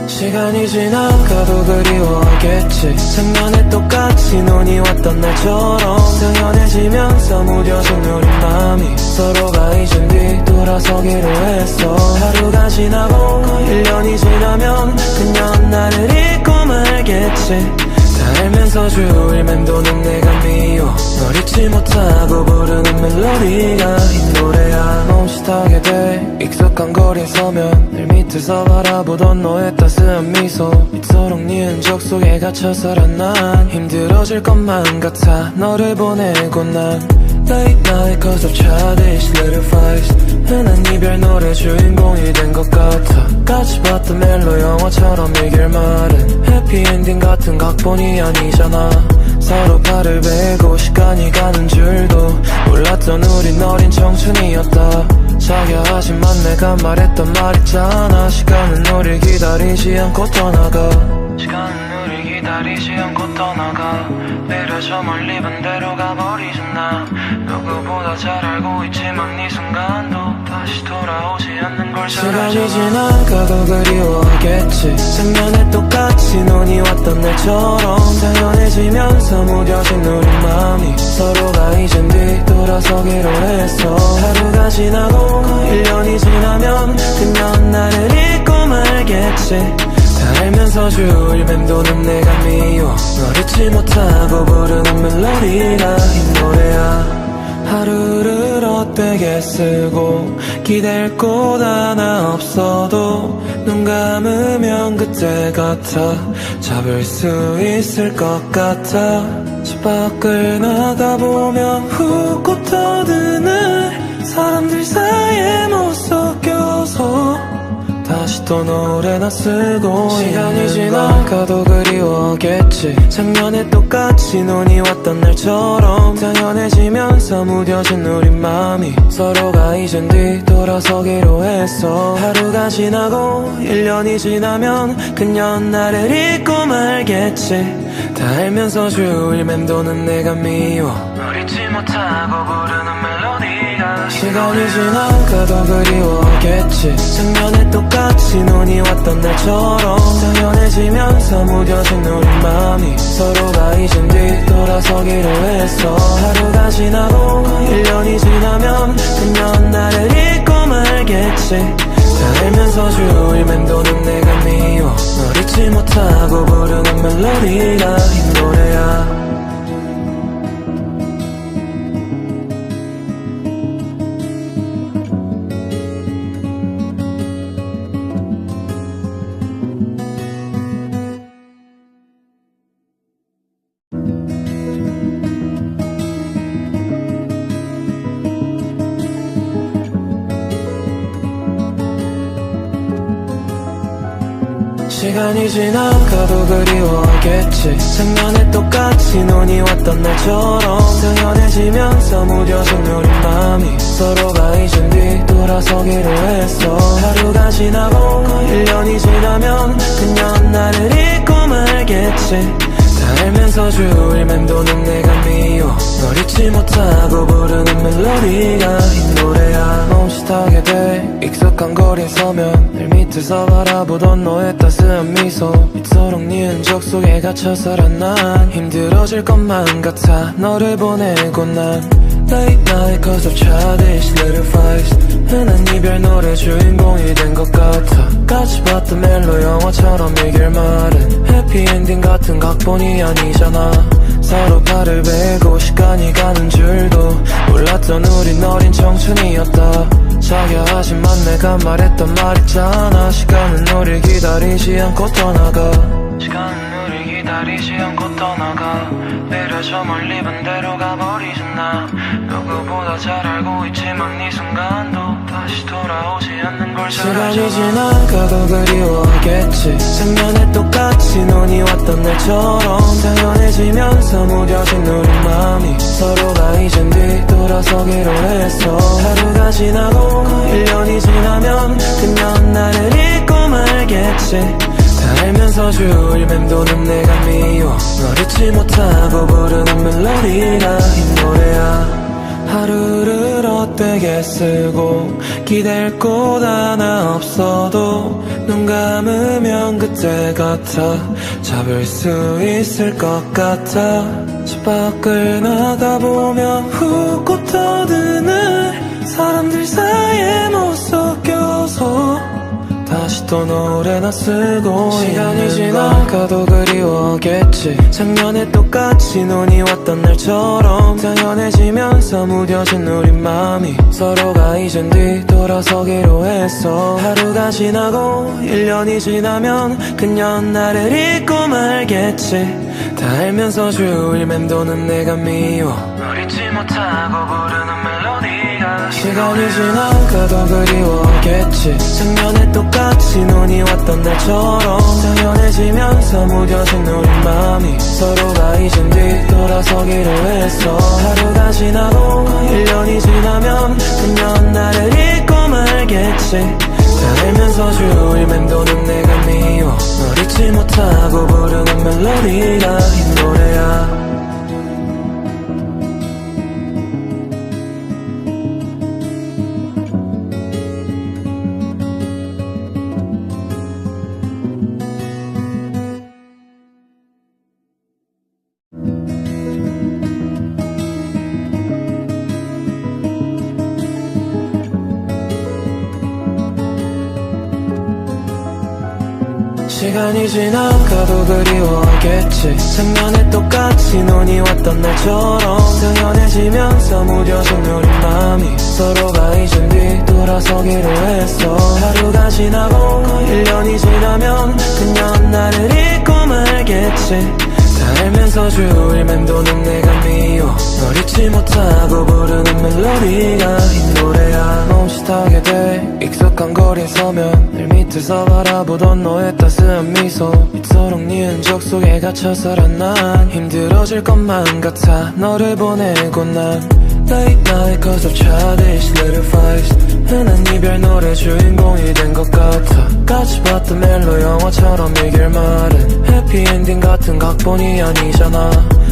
시간이 지나가도 그리워겠지 작년에 똑같이 눈이 왔던 날처럼 당연해지면서 무뎌진 우리 맘이 서로가 잊은 뒤 돌아서기로 했어 하루가 지나고 1년이 지나면 그녀는 나를 잊고 말겠지 다 알면서 주일 맴도는 내가 미워 널 잊지 못하고 부르는 멜로디가 이 노래야 멈칫하게 돼 익숙한 거리에 서면 늘 밑에서 바라보던 너의 따스한 미소 이토록 네 흔적 속에 갇혀서란 난 힘들어질 것만 같아 너를 보내고 난 Late night cause of childish little fights 흔한 이별 노래 주인공이 된 것 같아 같이 봤던 멜로 영화처럼 이 결말은 해피엔딩 같은 각본이 아니잖아 서로 발을 베고 시간이 가는 줄도 몰랐던 우린 어린 청춘이었다 자기야 하지만 내가 말했던 말 있잖아 시간은 우릴 기다리지 않고 떠나가 시간은 우릴 기다리지 않고 떠나가 내려 저 멀리 반대로 가버리잖아 누구보다 잘 알고 있지만 이 순간도 다시 돌아오지 않는 걸 잘 알잖아 시간이 지나가도 그리워하겠지 작년에 똑같이 눈이 왔던 날처럼 당연해지면서 무뎌진 우리 맘이 서로가 잊은 뒤 돌아서기로 했어 하루가 지나고 1년이 지나면 그녀는 나를 잊고 말겠지 다 알면서 주일 맴도는 내가 미워 널 잊지 못하고 부르는 멜로디가 이 노래야 하루를 헛되게 쓰고 기댈 곳 하나 없어도 눈 감으면 그때 같아 잡을 수 있을 것 같아 집 밖을 나가보면 훅 터드는 사람들 사이에 못 섞여서 다시 또 노래나 쓰고 시간이 지나가도 그리워겠지 작년에 똑같이 눈이 왔던 날처럼 당연해지면서 무뎌진 우리 맘이 서로가 잊은 뒤 돌아서기로 했어 하루가 지나고 1년이 지나면 그녀는 나를 잊고 말겠지 다 알면서 주일 맴도는 내가 미워 널 잊지 못하고 부르는 멜로디가 시간이 지나가도 그리워겠지 작년에 똑같이 눈이 왔던 날처럼 당연해지면서 무뎌진 우리 맘이 서로가 잊은 뒤 돌아서기로 했어 하루가 지나고 1년이 지나면 그녀는 나를 잊고 말겠지 다 알면서 주일 맴도는 내가 미워 널 잊지 못하고 부르는 멜로디가 이 노래야 시간이 지나가도 그리워하겠지 작년에 똑같이 눈이 왔던 날처럼 당연해지면서 무뎌진 우리 맘이 서로가 잊은 뒤 돌아서기로 했어 하루가 지나고 1년이 지나면 그녀는 나를 잊고 말겠지 다 알면서 주일 맴도는 내가 미워 널 잊지 못하고 부르는 멜로디가 이 노래야 멈칫하게 돼 익숙한 거리에 서면 늘 밑에서 바라보던 너의 따스한 미소 이토록 네 흔적 속에 갇혀서란 난 힘들어질 것만 같아 너를 보내고 난 Late night cause of childish little fights 흔한 이별 노래 주인공이 된 것 같아 같이 봤던 멜로 영화처럼 이 결말은 해피엔딩 같은 각본이 아니잖아 서로 발을 베고 시간이 가는 줄도 몰랐던 우린 어린 청춘이었다 자기야 하지만 내가 말했던 말 있잖아 시간은 우릴 기다리지 않고 떠나가 시간은 우릴 기다리지 않고 떠나가 내려 저 멀리 반대로 가버리잖아 누구보다 잘 알고 있지만 이 순간도 다시 돌아오지 않는 걸 잘 알잖아 시간이 지나가도 그리워하겠지 작년에 똑같이 눈이 왔던 날처럼 당연해지면서 무뎌진 우리 마음이 서로가 이젠 뒤돌아서기로 했어 하루가 지나고 1년이 지나면 그녀는 나를 잊고 말겠지 다 알면서 주위를 맴도는 내가 미워 널 잊지 못하고 부르는 멜로디가 이 노래야 하루를 헛되게 쓰고 기댈 곳 하나 없어도 눈 감으면 그때 같아 잡을 수 있을 것 같아 집 밖을 나가보면 훅 터드는 사람들 사이에 못 섞여서 다시 또 노래나 쓰고 시간이 지나가도 그리워하겠지 작년에 똑같이 눈이 왔던 날처럼 당연해지면서 무뎌진 우리 마음이 서로가 이젠 뒤돌아서기로 했어 하루가 지나고 1년이 지나면 그녀는 나를 잊고 말겠지 다 알면서 주위를 맴도는 내가 미워 널 잊지 못하고 부르는 멜로디가 시간이 지나가도 그리워하겠지 작년에 똑같이 눈이 왔던 날처럼 당연해지면서 무뎌진 우리 마음이 서로가 이젠 뒤돌아서기로 했어 하루가 지나고 1년이 지나면 그녀는 나를 잊고 말겠지 다 알면서 주위를 맴도는 내가 미워 널 잊지 못하고 부르는 멜로디가 이 노래야 시간이 지나가도 그리워하겠지 작년에 똑같이 눈이 왔던 날처럼 당연해지면서 무뎌진 우리 마음이 서로가 이젠 뒤돌아서기로 했어 하루가 지나고 1년이 지나면 그녀는 나를 잊고 말겠지 다 알면서 주위를 맴도는 내가 미워 널 잊지 못하고 부르는 멜로디가 이 노래야 멈칫하게 돼 익숙한 거리에 서면 늘 밑에서 바라보던 너의 따스한 미소 이토록 네 흔적 속에 갇혀서란 난 힘들어질 것만 같아 너를 보내고 난 Late night cause of childish little fights 흔한 이별 노래 주인공이 된 것 같아 같이 봤던 멜로 영화처럼 이 결말은 해피엔딩 같은 각본이 아니잖아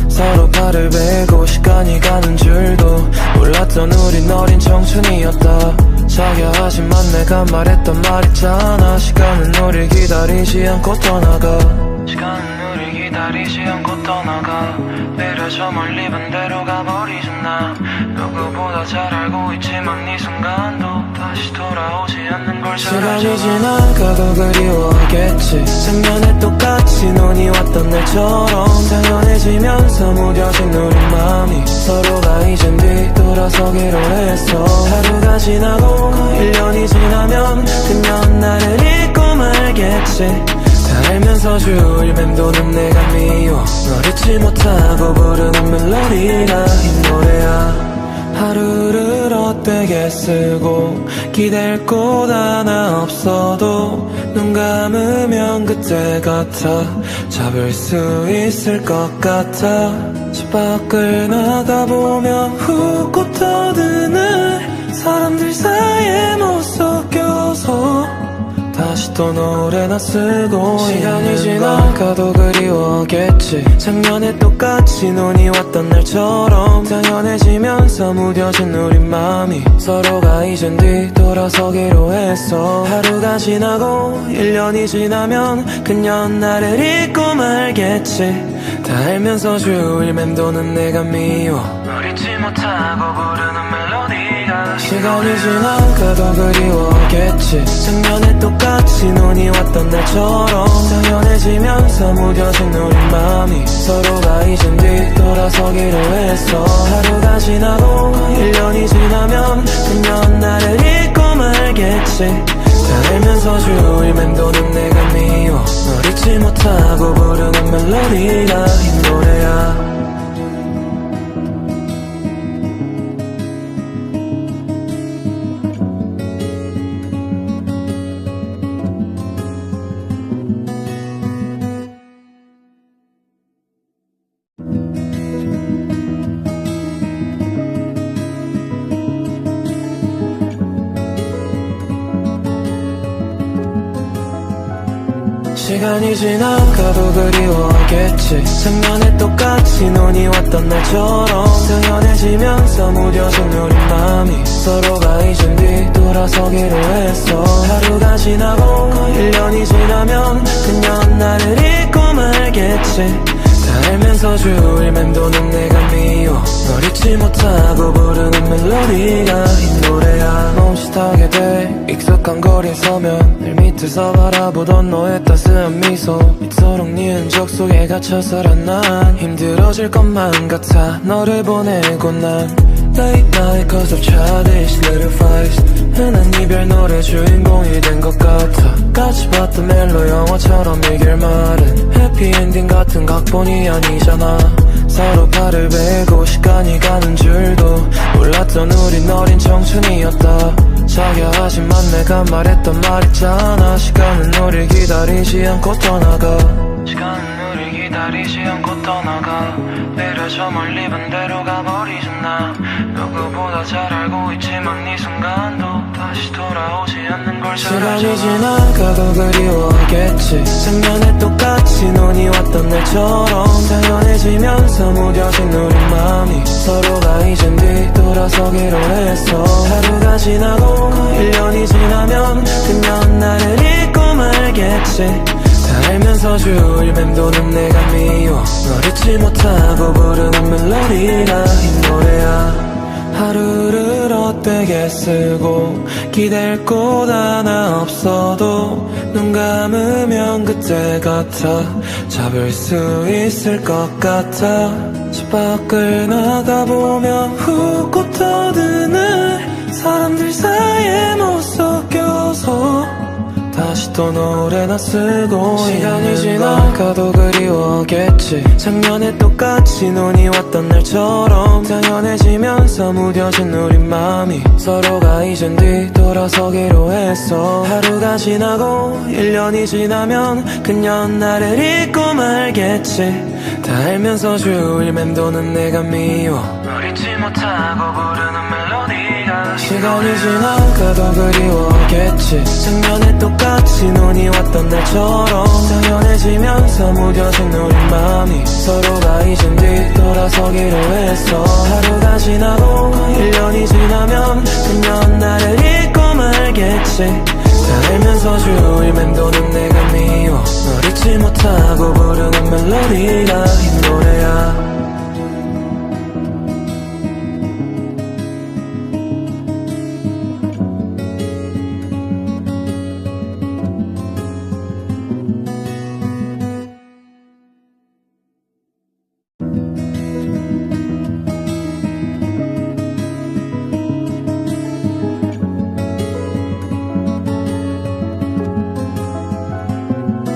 서로 발을 베고 시간이 가는 줄도 몰랐던 우린 어린 청춘이었다 자기야 하지만 내가 말했던 말 있잖아 시간은 우릴 기다리지 않고 떠나가 시간은 우릴 기다리지 않고 떠나가 내려 저 멀리 반대로 가버리잖아 누구보다 잘 알고 있지만 이 순간도 다시 돌아오지 않는 걸 잘 알잖아 시간이 지나가도 그리워하겠지 작년에 똑같이 눈이 왔던 날처럼 당연해지면서 무뎌진 우리 마음이 서로가 이젠 뒤돌아서기로 했어 하루가 지나고 1년이 지나면 그녀는 나를 잊고 말겠지 다 알면서 주위를 맴도는 내가 미워 널 잊지 못하고 부르는 멜로디가 이 노래야 하루를 헛되게 쓰고 기댈 곳 하나 없어도 눈 감으면 그때 같아 잡을 수 있을 것 같아 집 밖을 나가보면 훅 터드는 사람들 사이에 못 섞여서 다시 또 노래나 쓰고 시간이 지나가도 그리워하겠지 작년에 똑같이 눈이 왔던 날처럼 당연해지면서 무뎌진 우리 맘이 서로가 잊은 뒤 돌아서기로 했어 하루가 지나고 1년이 지나면 그녀는 나를 잊고 말겠지 다 알면서 주일 맴도는 내가 미워 널 잊지 못하고 부르는 멜로디가 시간이 지나가도 그리워하겠지 작년에 똑같이 눈이 왔던 날처럼 당연해지면서 무뎌진 우리 맘이 서로가 잊은 뒤 돌아서기로 했어 하루가 지나고 1년이 지나면 그녀는 나를 잊고 말겠지 다 알면서 주일 맴도는 내가 미워 널 잊지 못하고 부르는 멜로디가 이 노래야 시간이 지나가도 그리워하겠지 작년에 똑같이 눈이 왔던 날처럼 당연해지면서 무뎌진 우리 맘이 서로가 잊은 뒤 돌아서기로 했어 하루가 지나고 1년이 지나면 그녀는 나를 잊고 말겠지 다 알면서 주일 맴도는 내가 미워 널 잊지 못하고 부르는 멜로디가 이 노래야 멈칫하게 돼 익숙한 거리에 서면 늘 밑에서 바라보던 너의 따스한 미소 이토록 네 흔적 속에 갇혀서란 난 힘들어질 것만 같아 너를 보내고 난 Late night cause of childish little fights 흔한 이별 노래 주인공이 된 것 같아 같이 봤던 멜로 영화처럼 이 결말은 해피엔딩 같은 각본이 아니잖아 서로 발을 베고 시간이 가는 줄도 몰랐던 우린 어린 청춘이었다 자기야 하지만 내가 말했던 말 있잖아 시간은 우릴 기다리지 않고 떠나가 시간은 우릴 기다리지 않고 떠나가 내려 저 멀리 반대로 가버리잖아 누구보다 잘 알고 있지만 이 순간도 다시 돌아오지 않는 걸 잘 알잖아 시간이 지나가도 그리워하겠지 작년에 똑같이 눈이 왔던 날처럼 당연해지면서 무뎌진 우리 맘이 서로가 잊은 뒤 돌아서기로 했어 하루가 지나고 1년이 지나면 그녀는 나를 잊고 말겠지 다 알면서 주일 맴도는 내가 미워 널 잊지 못하고 부르는 멜로디가 이 노래야 하루를 헛되게 쓰고 기댈 곳 하나 없어도 눈 감으면 그때 같아 잡을 수 있을 것 같아 집 밖을 나가보면 훅 터드는 사람들 사이에 못 섞여서 다시 또 노래나 쓰고 시간이 지나가도 그리워하겠지 작년에 똑같이 눈이 왔던 날처럼 당연해지면서 무뎌진 우리 맘이 서로가 잊은 뒤 돌아서기로 했어 하루가 지나고 1년이 지나면 그녀는 나를 잊고 말겠지 다 알면서 주일 맴도는 내가 미워 널 잊지 못하고 부르는 멜로디가 시간이 지나가도 그리워하겠지 작년에 똑같이 눈이 왔던 날처럼 당연해지면서 무뎌진 우리 맘이 서로가 잊은 뒤 돌아서기로 했어 하루가 지나고 1년이 지나면 그녀는 나를 잊고 말겠지 다 알면서 주일 맴도는 내가 미워 널 잊지 못하고 부르는 멜로디가 이 노래야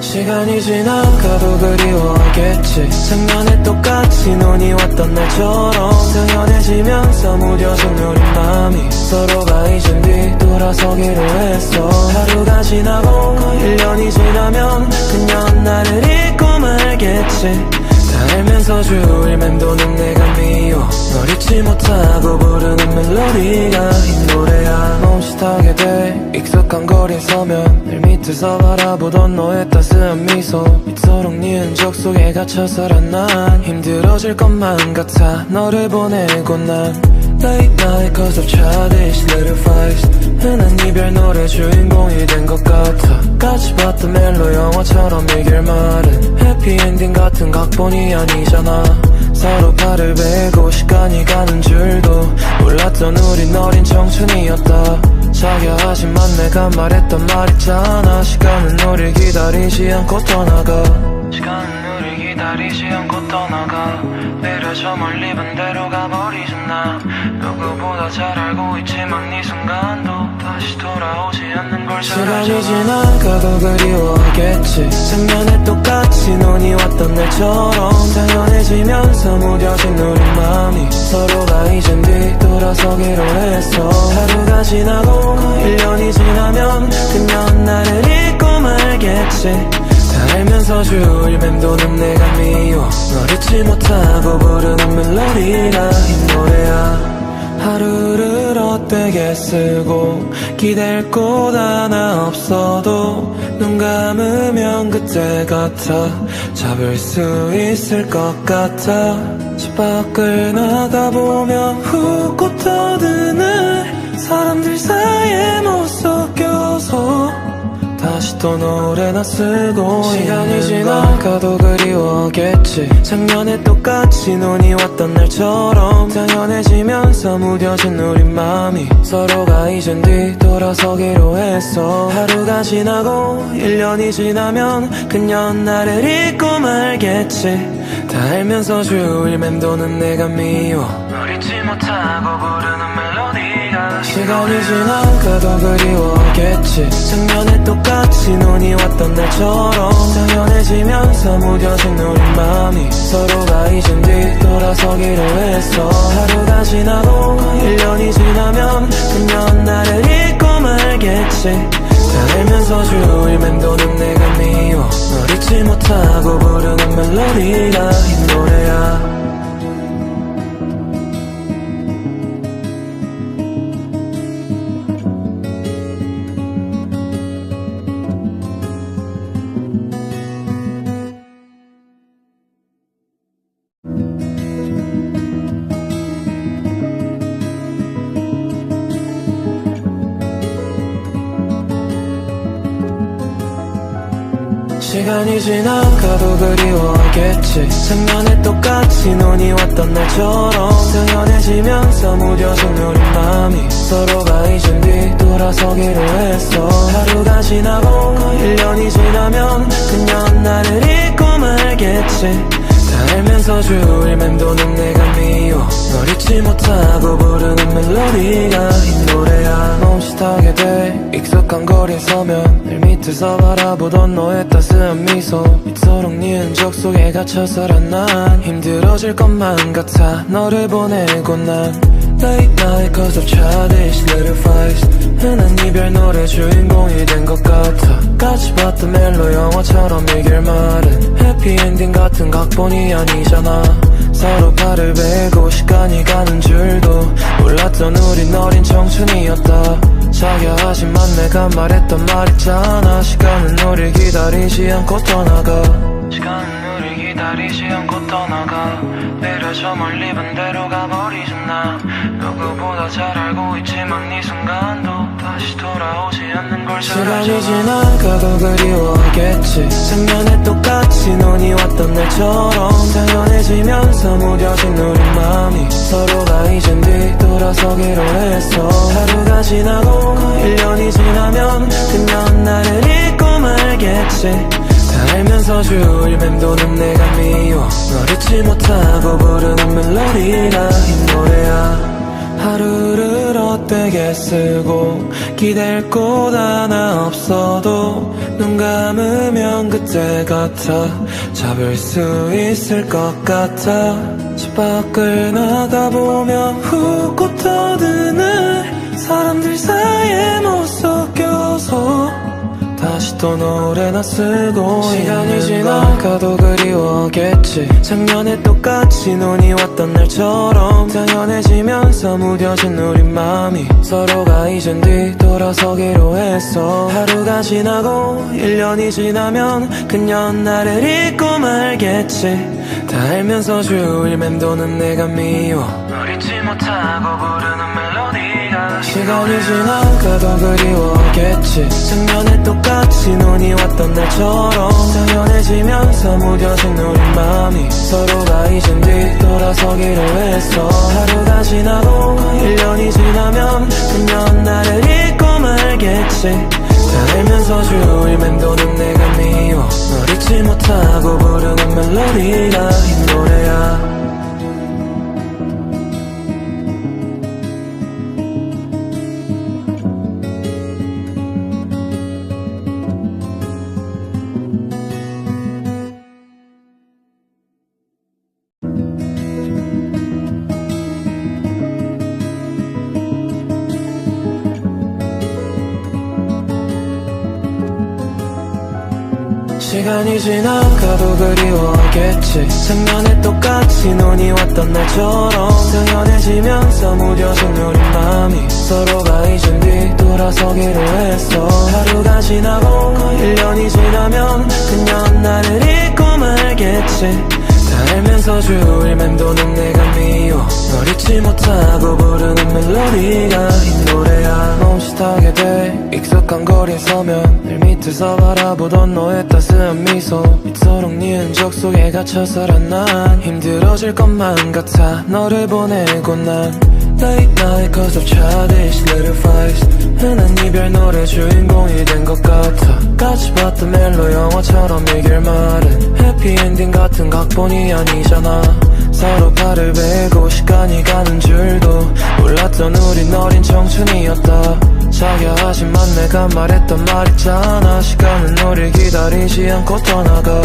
시간이 지나가도 그리워하겠지 작년에 똑같이 눈이 왔던 날처럼 당연해지면서 무뎌진 우리 맘이 서로가 잊은 뒤 돌아서기로 했어 하루가 지나고 1년이 지나면 그녀는 나를 잊고 말겠지 다 알면서 주일 맴도는 내가 미워 널 잊지 못하고 부르는 멜로디가 이 노래야 멈칫하게 돼. 익숙한 거리에 서면 늘 밑에서 바라보던 너의 따스한 미소. 이토록 네 흔적 속에 갇혀서란 난 힘들어질 것만 같아. 너를 보내고 난 Late night cause of childish little fights. 흔한 이별 노래 주인공이 된 것 같아. 같이 봤던 멜로 영화처럼 이 결말은 해피엔딩 같은 각본이 아니잖아. 서로 발을 베고 시간이 가는 줄도 몰랐던 우린 어린 청춘이었다. 자기야 하지만 내가 말했던 말 있잖아. 시간은 우릴 기다리지 않고 떠나가. 시간은 우릴 기다리지 않고 떠나가. 배려 저 멀리 반대로 가버리잖아. 누구보다 잘 알고 있지만 이 순간도 다시 돌아오지 않는 걸 잘 알잖아. 시간이 지나가도 그리워하겠지. 작년에 똑같이 눈이 왔던 날처럼 당연해지면서 무뎌진 우리 맘이 서로가 이젠 뒤돌아서기로 했어. 하루가 지나고 1년이 지나면 그녀는 나를 잊고 말겠지. 다 알면서 주위를 맴도는 내가 미워. 널 잊지 못하고 부르는 멜로디가 이 노래야. 하루를 헛되게 쓰고 기댈 곳 하나 없어도 눈 감으면 그때 같아. 잡을 수 있을 것 같아. 집 밖을 나가보면 훅 터드는 사람들 사이에 못 섞여서 다시 또 노래나 쓰고. 시간이 지나가도 그리워하겠지. 작년에 똑같이 눈이 왔던 날처럼 당연해지면서 무뎌진 우리 맘이 서로가 이젠 뒤돌아서기로 했어. 하루가 지나고 1년이 지나면 그녀는 나를 잊고 말겠지. 다 알면서 주위를 맴도는 내가 미워. 널 잊지 못하고 부르는 멜로디가. 시간이 지나가도 그리워하겠지. 작년에 똑같이 눈이 왔던 날처럼 당연해지면서 무뎌진 우리 맘이 서로가 이젠 뒤돌아서기로 했어. 하루가 지나고 1년이 지나면 그녀는 나를 잊고 말겠지. 다 알면서 주위를 맴도는 내가 미워. 널 잊지 못하고 부르는 멜로디가 이 노래야. 시간이 지나가도 그리워하겠지. 작년에 똑같이 눈이 왔던 날처럼 당연해지면서 무뎌진 우리 맘이 서로가 이젠 뒤돌아서기로 했어. 하루가 지나고 1년이 지나면 그녀는 나를 잊고 말겠지. 다 알면서 주위를 맴도는 내가 미워. 널 잊지 못하고 부르는 멜로디가 이 노래야. 멈칫하게 돼. 익숙한 거리에 서면 늘 밑에서 바라보던 너의 따스한 미소. 이토록 네 흔적 속에 갇혀서란 난 힘들어질 것만 같아. 너를 보내고 난 Late night cause of childish little fights. 흔한 이별 노래 주인공이 된 것 같아. 같이 봤던 멜로 영화처럼 이 결말은 해피엔딩 같은 각본이 아니잖아. 서로 발을 베고 시간이 가는 줄도 몰랐던 우린 어린 청춘이었다. 자기야 하지만 내가 말했던 말 있잖아. 시간은 우릴 기다리지 않고 떠나가. 시간은 우릴 기다리지 않고 떠나가. 배려 저 멀리 반대로 가버리잖아. 누구보다 잘 알고 있지만 이 순간도 다시 돌아오지 않는 걸 잘 알잖아. 시간이 지나가도 그리워하겠지. 작년에 똑같이 눈이 왔던 날처럼 당연해지면서 무뎌진 우리 맘이 서로가 이젠 뒤돌아서기로 했어. 하루가 지나고 1년이 지나면 그녀는 나를 잊고 말겠지. 다 알면서 주위를 맴도는 내가 미워. 널 잊지 못하고 부르는 멜로디가 이 노래야. 하루를 헛되게 쓰고 기댈 곳 하나 없어도 눈 감으면 그때 같아. 잡을 수 있을 것 같아. 집 밖을 나가보면 훅 터드는 사람들 사이에 못 섞여서 다시 또 노래나 쓰고. 시간이 지나가도 그리워하겠지. 작년에 똑같이 눈이 왔던 날처럼 당연해지면서 지면서 무뎌진 우리 맘이 서로가 이젠 뒤돌아서기로 했어. 하루가 지나고 1년이 지나면 그녀는 나를 잊고 말겠지. 다 알면서 주일 맴도는 내가 미워. 널 잊지 못하고 부르는 멜로디가 시간이 지나가도 그리워겠지. 작년에 똑같이 눈이 왔던 날처럼 당연해지면서 무뎌진 우리 맘이 서로가 이젠 뒤돌아서기로 했어. 하루가 지나고 1년이 지나면 그녀는 나를 잊고 말겠지. 다 알면서 주일 맴도는 내가 미워. 널 잊지 못하고 부르는 멜로디가 이 노래야. 시간이 지나가도 그리워하겠지. 작년에 똑같이 눈이 왔던 날처럼 당연해지면서 무뎌진 우리 맘이 서로가 이젠 뒤돌아서기로 했어. 하루가 지나고 1년이 지나면 그녀는 나를 잊고 말겠지. 다 알면서 주일 맴도는 내가 미워. 널 잊지 못하고 부르는 멜로디가 이 노래야. 멈칫하게 돼 익숙한 거리에 서면 늘 밑에서 바라보던 너의 따스한 미소. 이토록 네 흔적 속에 갇혀서란 난 힘들어질 것만 같아. 너를 보내고 난 Late night cause of childish little fights. 흔한 이별 노래 주인공이 된 것 같아. 같이 봤던 멜로 영화처럼 이 결말은 해피엔딩 같은 각본이 아니잖아. 서로 발을 베고 시간이 가는 줄도 몰랐던 우린 어린 청춘이었다. 자기야 하지만 내가 말했던 말 있잖아. 시간은 우릴 기다리지 않고 떠나가.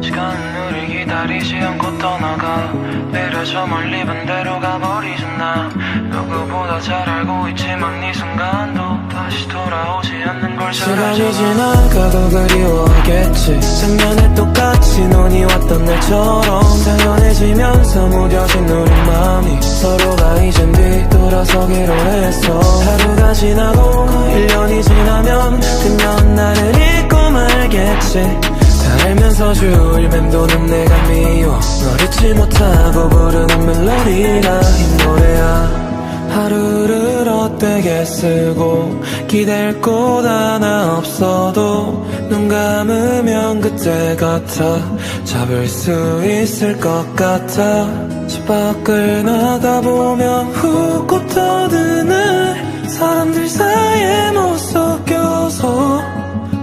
시간은 우릴 기다리지 않고 떠나가. 배려 저 멀리 반대로 가버리잖아. 나 누구보다 잘 알고 있지만 이 순간도 다시 돌아오지 않는 걸 잘 알잖아. 시간이 지나가도 그리워하겠지. 작년에 똑같이 눈이 왔던 날처럼 당연해지면서 무뎌진 우리 맘이 서로가 이젠 뒤돌아서기로 했어. 하루가 지나고 1년이 지나면 그녀는 나를 잊고 말겠지. 다 알면서 주일 맴도는 내가 미워. 널 잊지 못하고 부르는 멜로디가 이 노래야. 하루를 헛되게 쓰고 기댈 곳 하나 없어도 눈 감으면 그때 같아. 잡을 수 있을 것 같아. 집 밖을 나가보면 훅 터드는 사람들 사이에 못 섞여서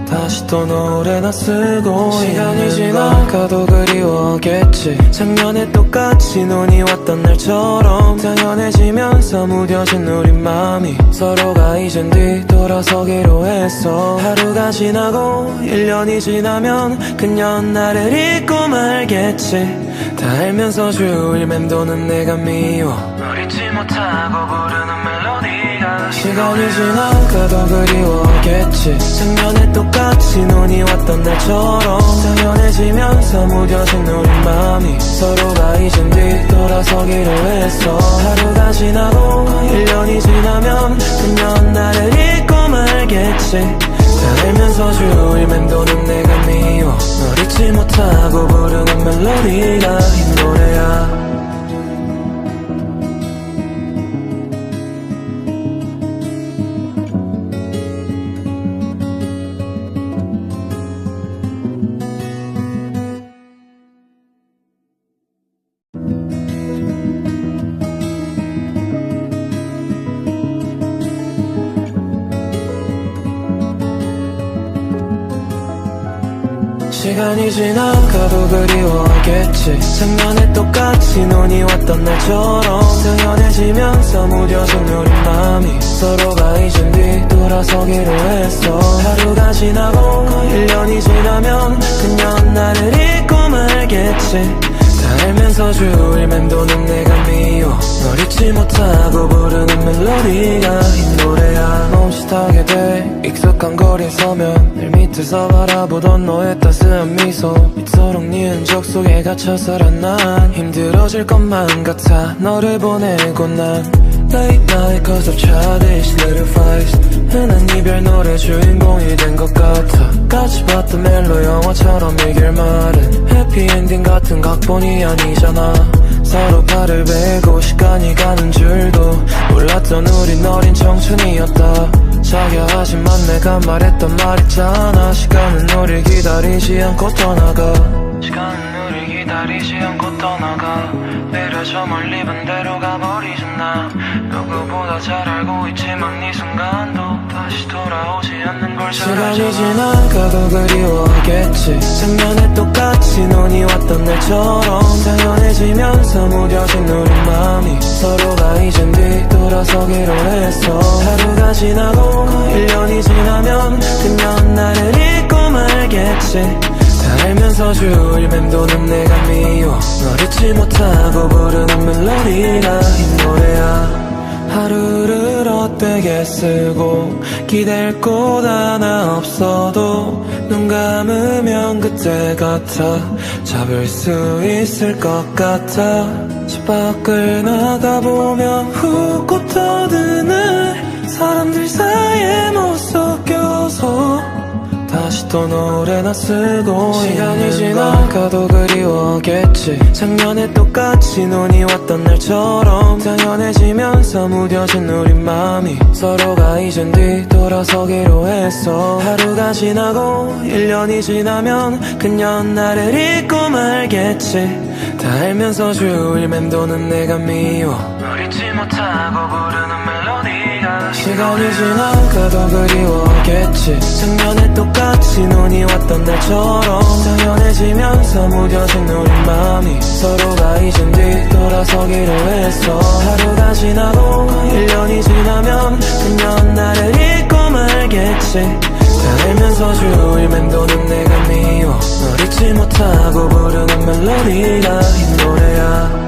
다시 또 노래나 쓰고. 시간이 지나가도 그리워하겠지. 작년에 똑같이 눈이 왔던 날처럼 당연해지면서 무뎌진 우리 맘이 서로가 이젠 뒤돌아서기로 했어. 하루가 지나고 1년이 지나면 그녀는 나를 잊고 말겠지. 다 알면서 주일 맴도는 내가 미워. 널 잊지 못하고 부르는 멜로디가 시간이 지나가도 그리워하겠지. 작년에 똑같이 눈이 왔던 날처럼 당연해지면서 무뎌진 우리 맘이 서로가 이젠 뒤돌아서기로 했어. 하루가 지나고 1년이 지나면 그녀는 나를 잊고 말겠지. 다 알면서 주일 맴도는 내가 미워. 널 잊지 못하고 부르는 멜로디가 이 노래야. 시간이 지나가도 그리워하겠지. 작년에 똑같이 눈이 왔던 날처럼 당연해지면서 무뎌진 우리 맘이 서로가 이젠 뒤돌아서기로 했어. 하루가 지나고 1년이 지나면 그녀는 나를 잊고 말겠지. 다 알면서 주일 맴도는 내가 미워. 널 잊지 못하고 부르는 멜로디가 이 노래야. 멈칫하게 돼 익숙한 거리에 서면 늘 밑에서 바라보던 너의 따스한 미소. 이토록 네 흔적 속에 갇혀서란 난 힘들어질 것만 같아. 너를 보내고 난 Late night cause of childish little fights 흔한 이별 노래 주인공이 된 것 같아 같이 봤던 멜로 영화처럼 이길 말은 해피엔딩 같은 각본이 아니잖아 서로 발을 베고 시간이 가는 줄도 몰랐던 우린 어린 청춘이었다 자기야 하지만 내가 말했던 말 있잖아 시간은 우릴 기다리지 않고 떠나가 시간은 우릴 기다리지 않고 떠나가 내려 저 멀리 반대로 가버리잖아 누구보다 잘 알고 있지만 이 순간도 다시 돌아오지 않는 걸 잘 알잖아 시간이 지나가도 그리워하겠지 작년에 똑같이 눈이 왔던 날처럼 당연해지면서 무뎌진 우리 맘이 서로가 이젠 뒤돌아서기로 했어 하루가 지나고 1년이 지나면 그냥 나를 잊고 말겠지 다 알면서 주울 맴도는 내가 미워 널 잊지 못하고 부르는 멜로디가 이 노래야 하루를 헛되게 쓰고 기댈 곳 하나 없어도 눈 감으면 그때 같아 잡을 수 있을 것 같아 집 밖을 나가보면 훅 터드는 사람들 사이에 못 섞여서 다시 또 노래나 쓰고 시간이 지나가도 그리워하겠지 작년에 똑같이 눈이 왔던 날처럼 당연해지면서 무뎌진 우리 맘이 서로가 이젠 뒤돌아서기로 했어 하루가 지나고 1년이 지나면 그냥 나를 잊고 말겠지 다 알면서 주울 맴도는 내가 미워 널 잊지 못하고 부르는 멜로디가 시간이 지나가도 그리워하겠지 작년에 똑같이 눈이 왔던 날처럼 당연해지면서 무뎌진 우리 맘이 서로가 이젠 뒤돌아서기로 했어 하루가 지나고 1년이 지나면 그냥 나를 잊고 말겠지 다 알면서 주울 맴도는 내가 미워 널 잊지 못하고 부르는 멜로디가 이 노래야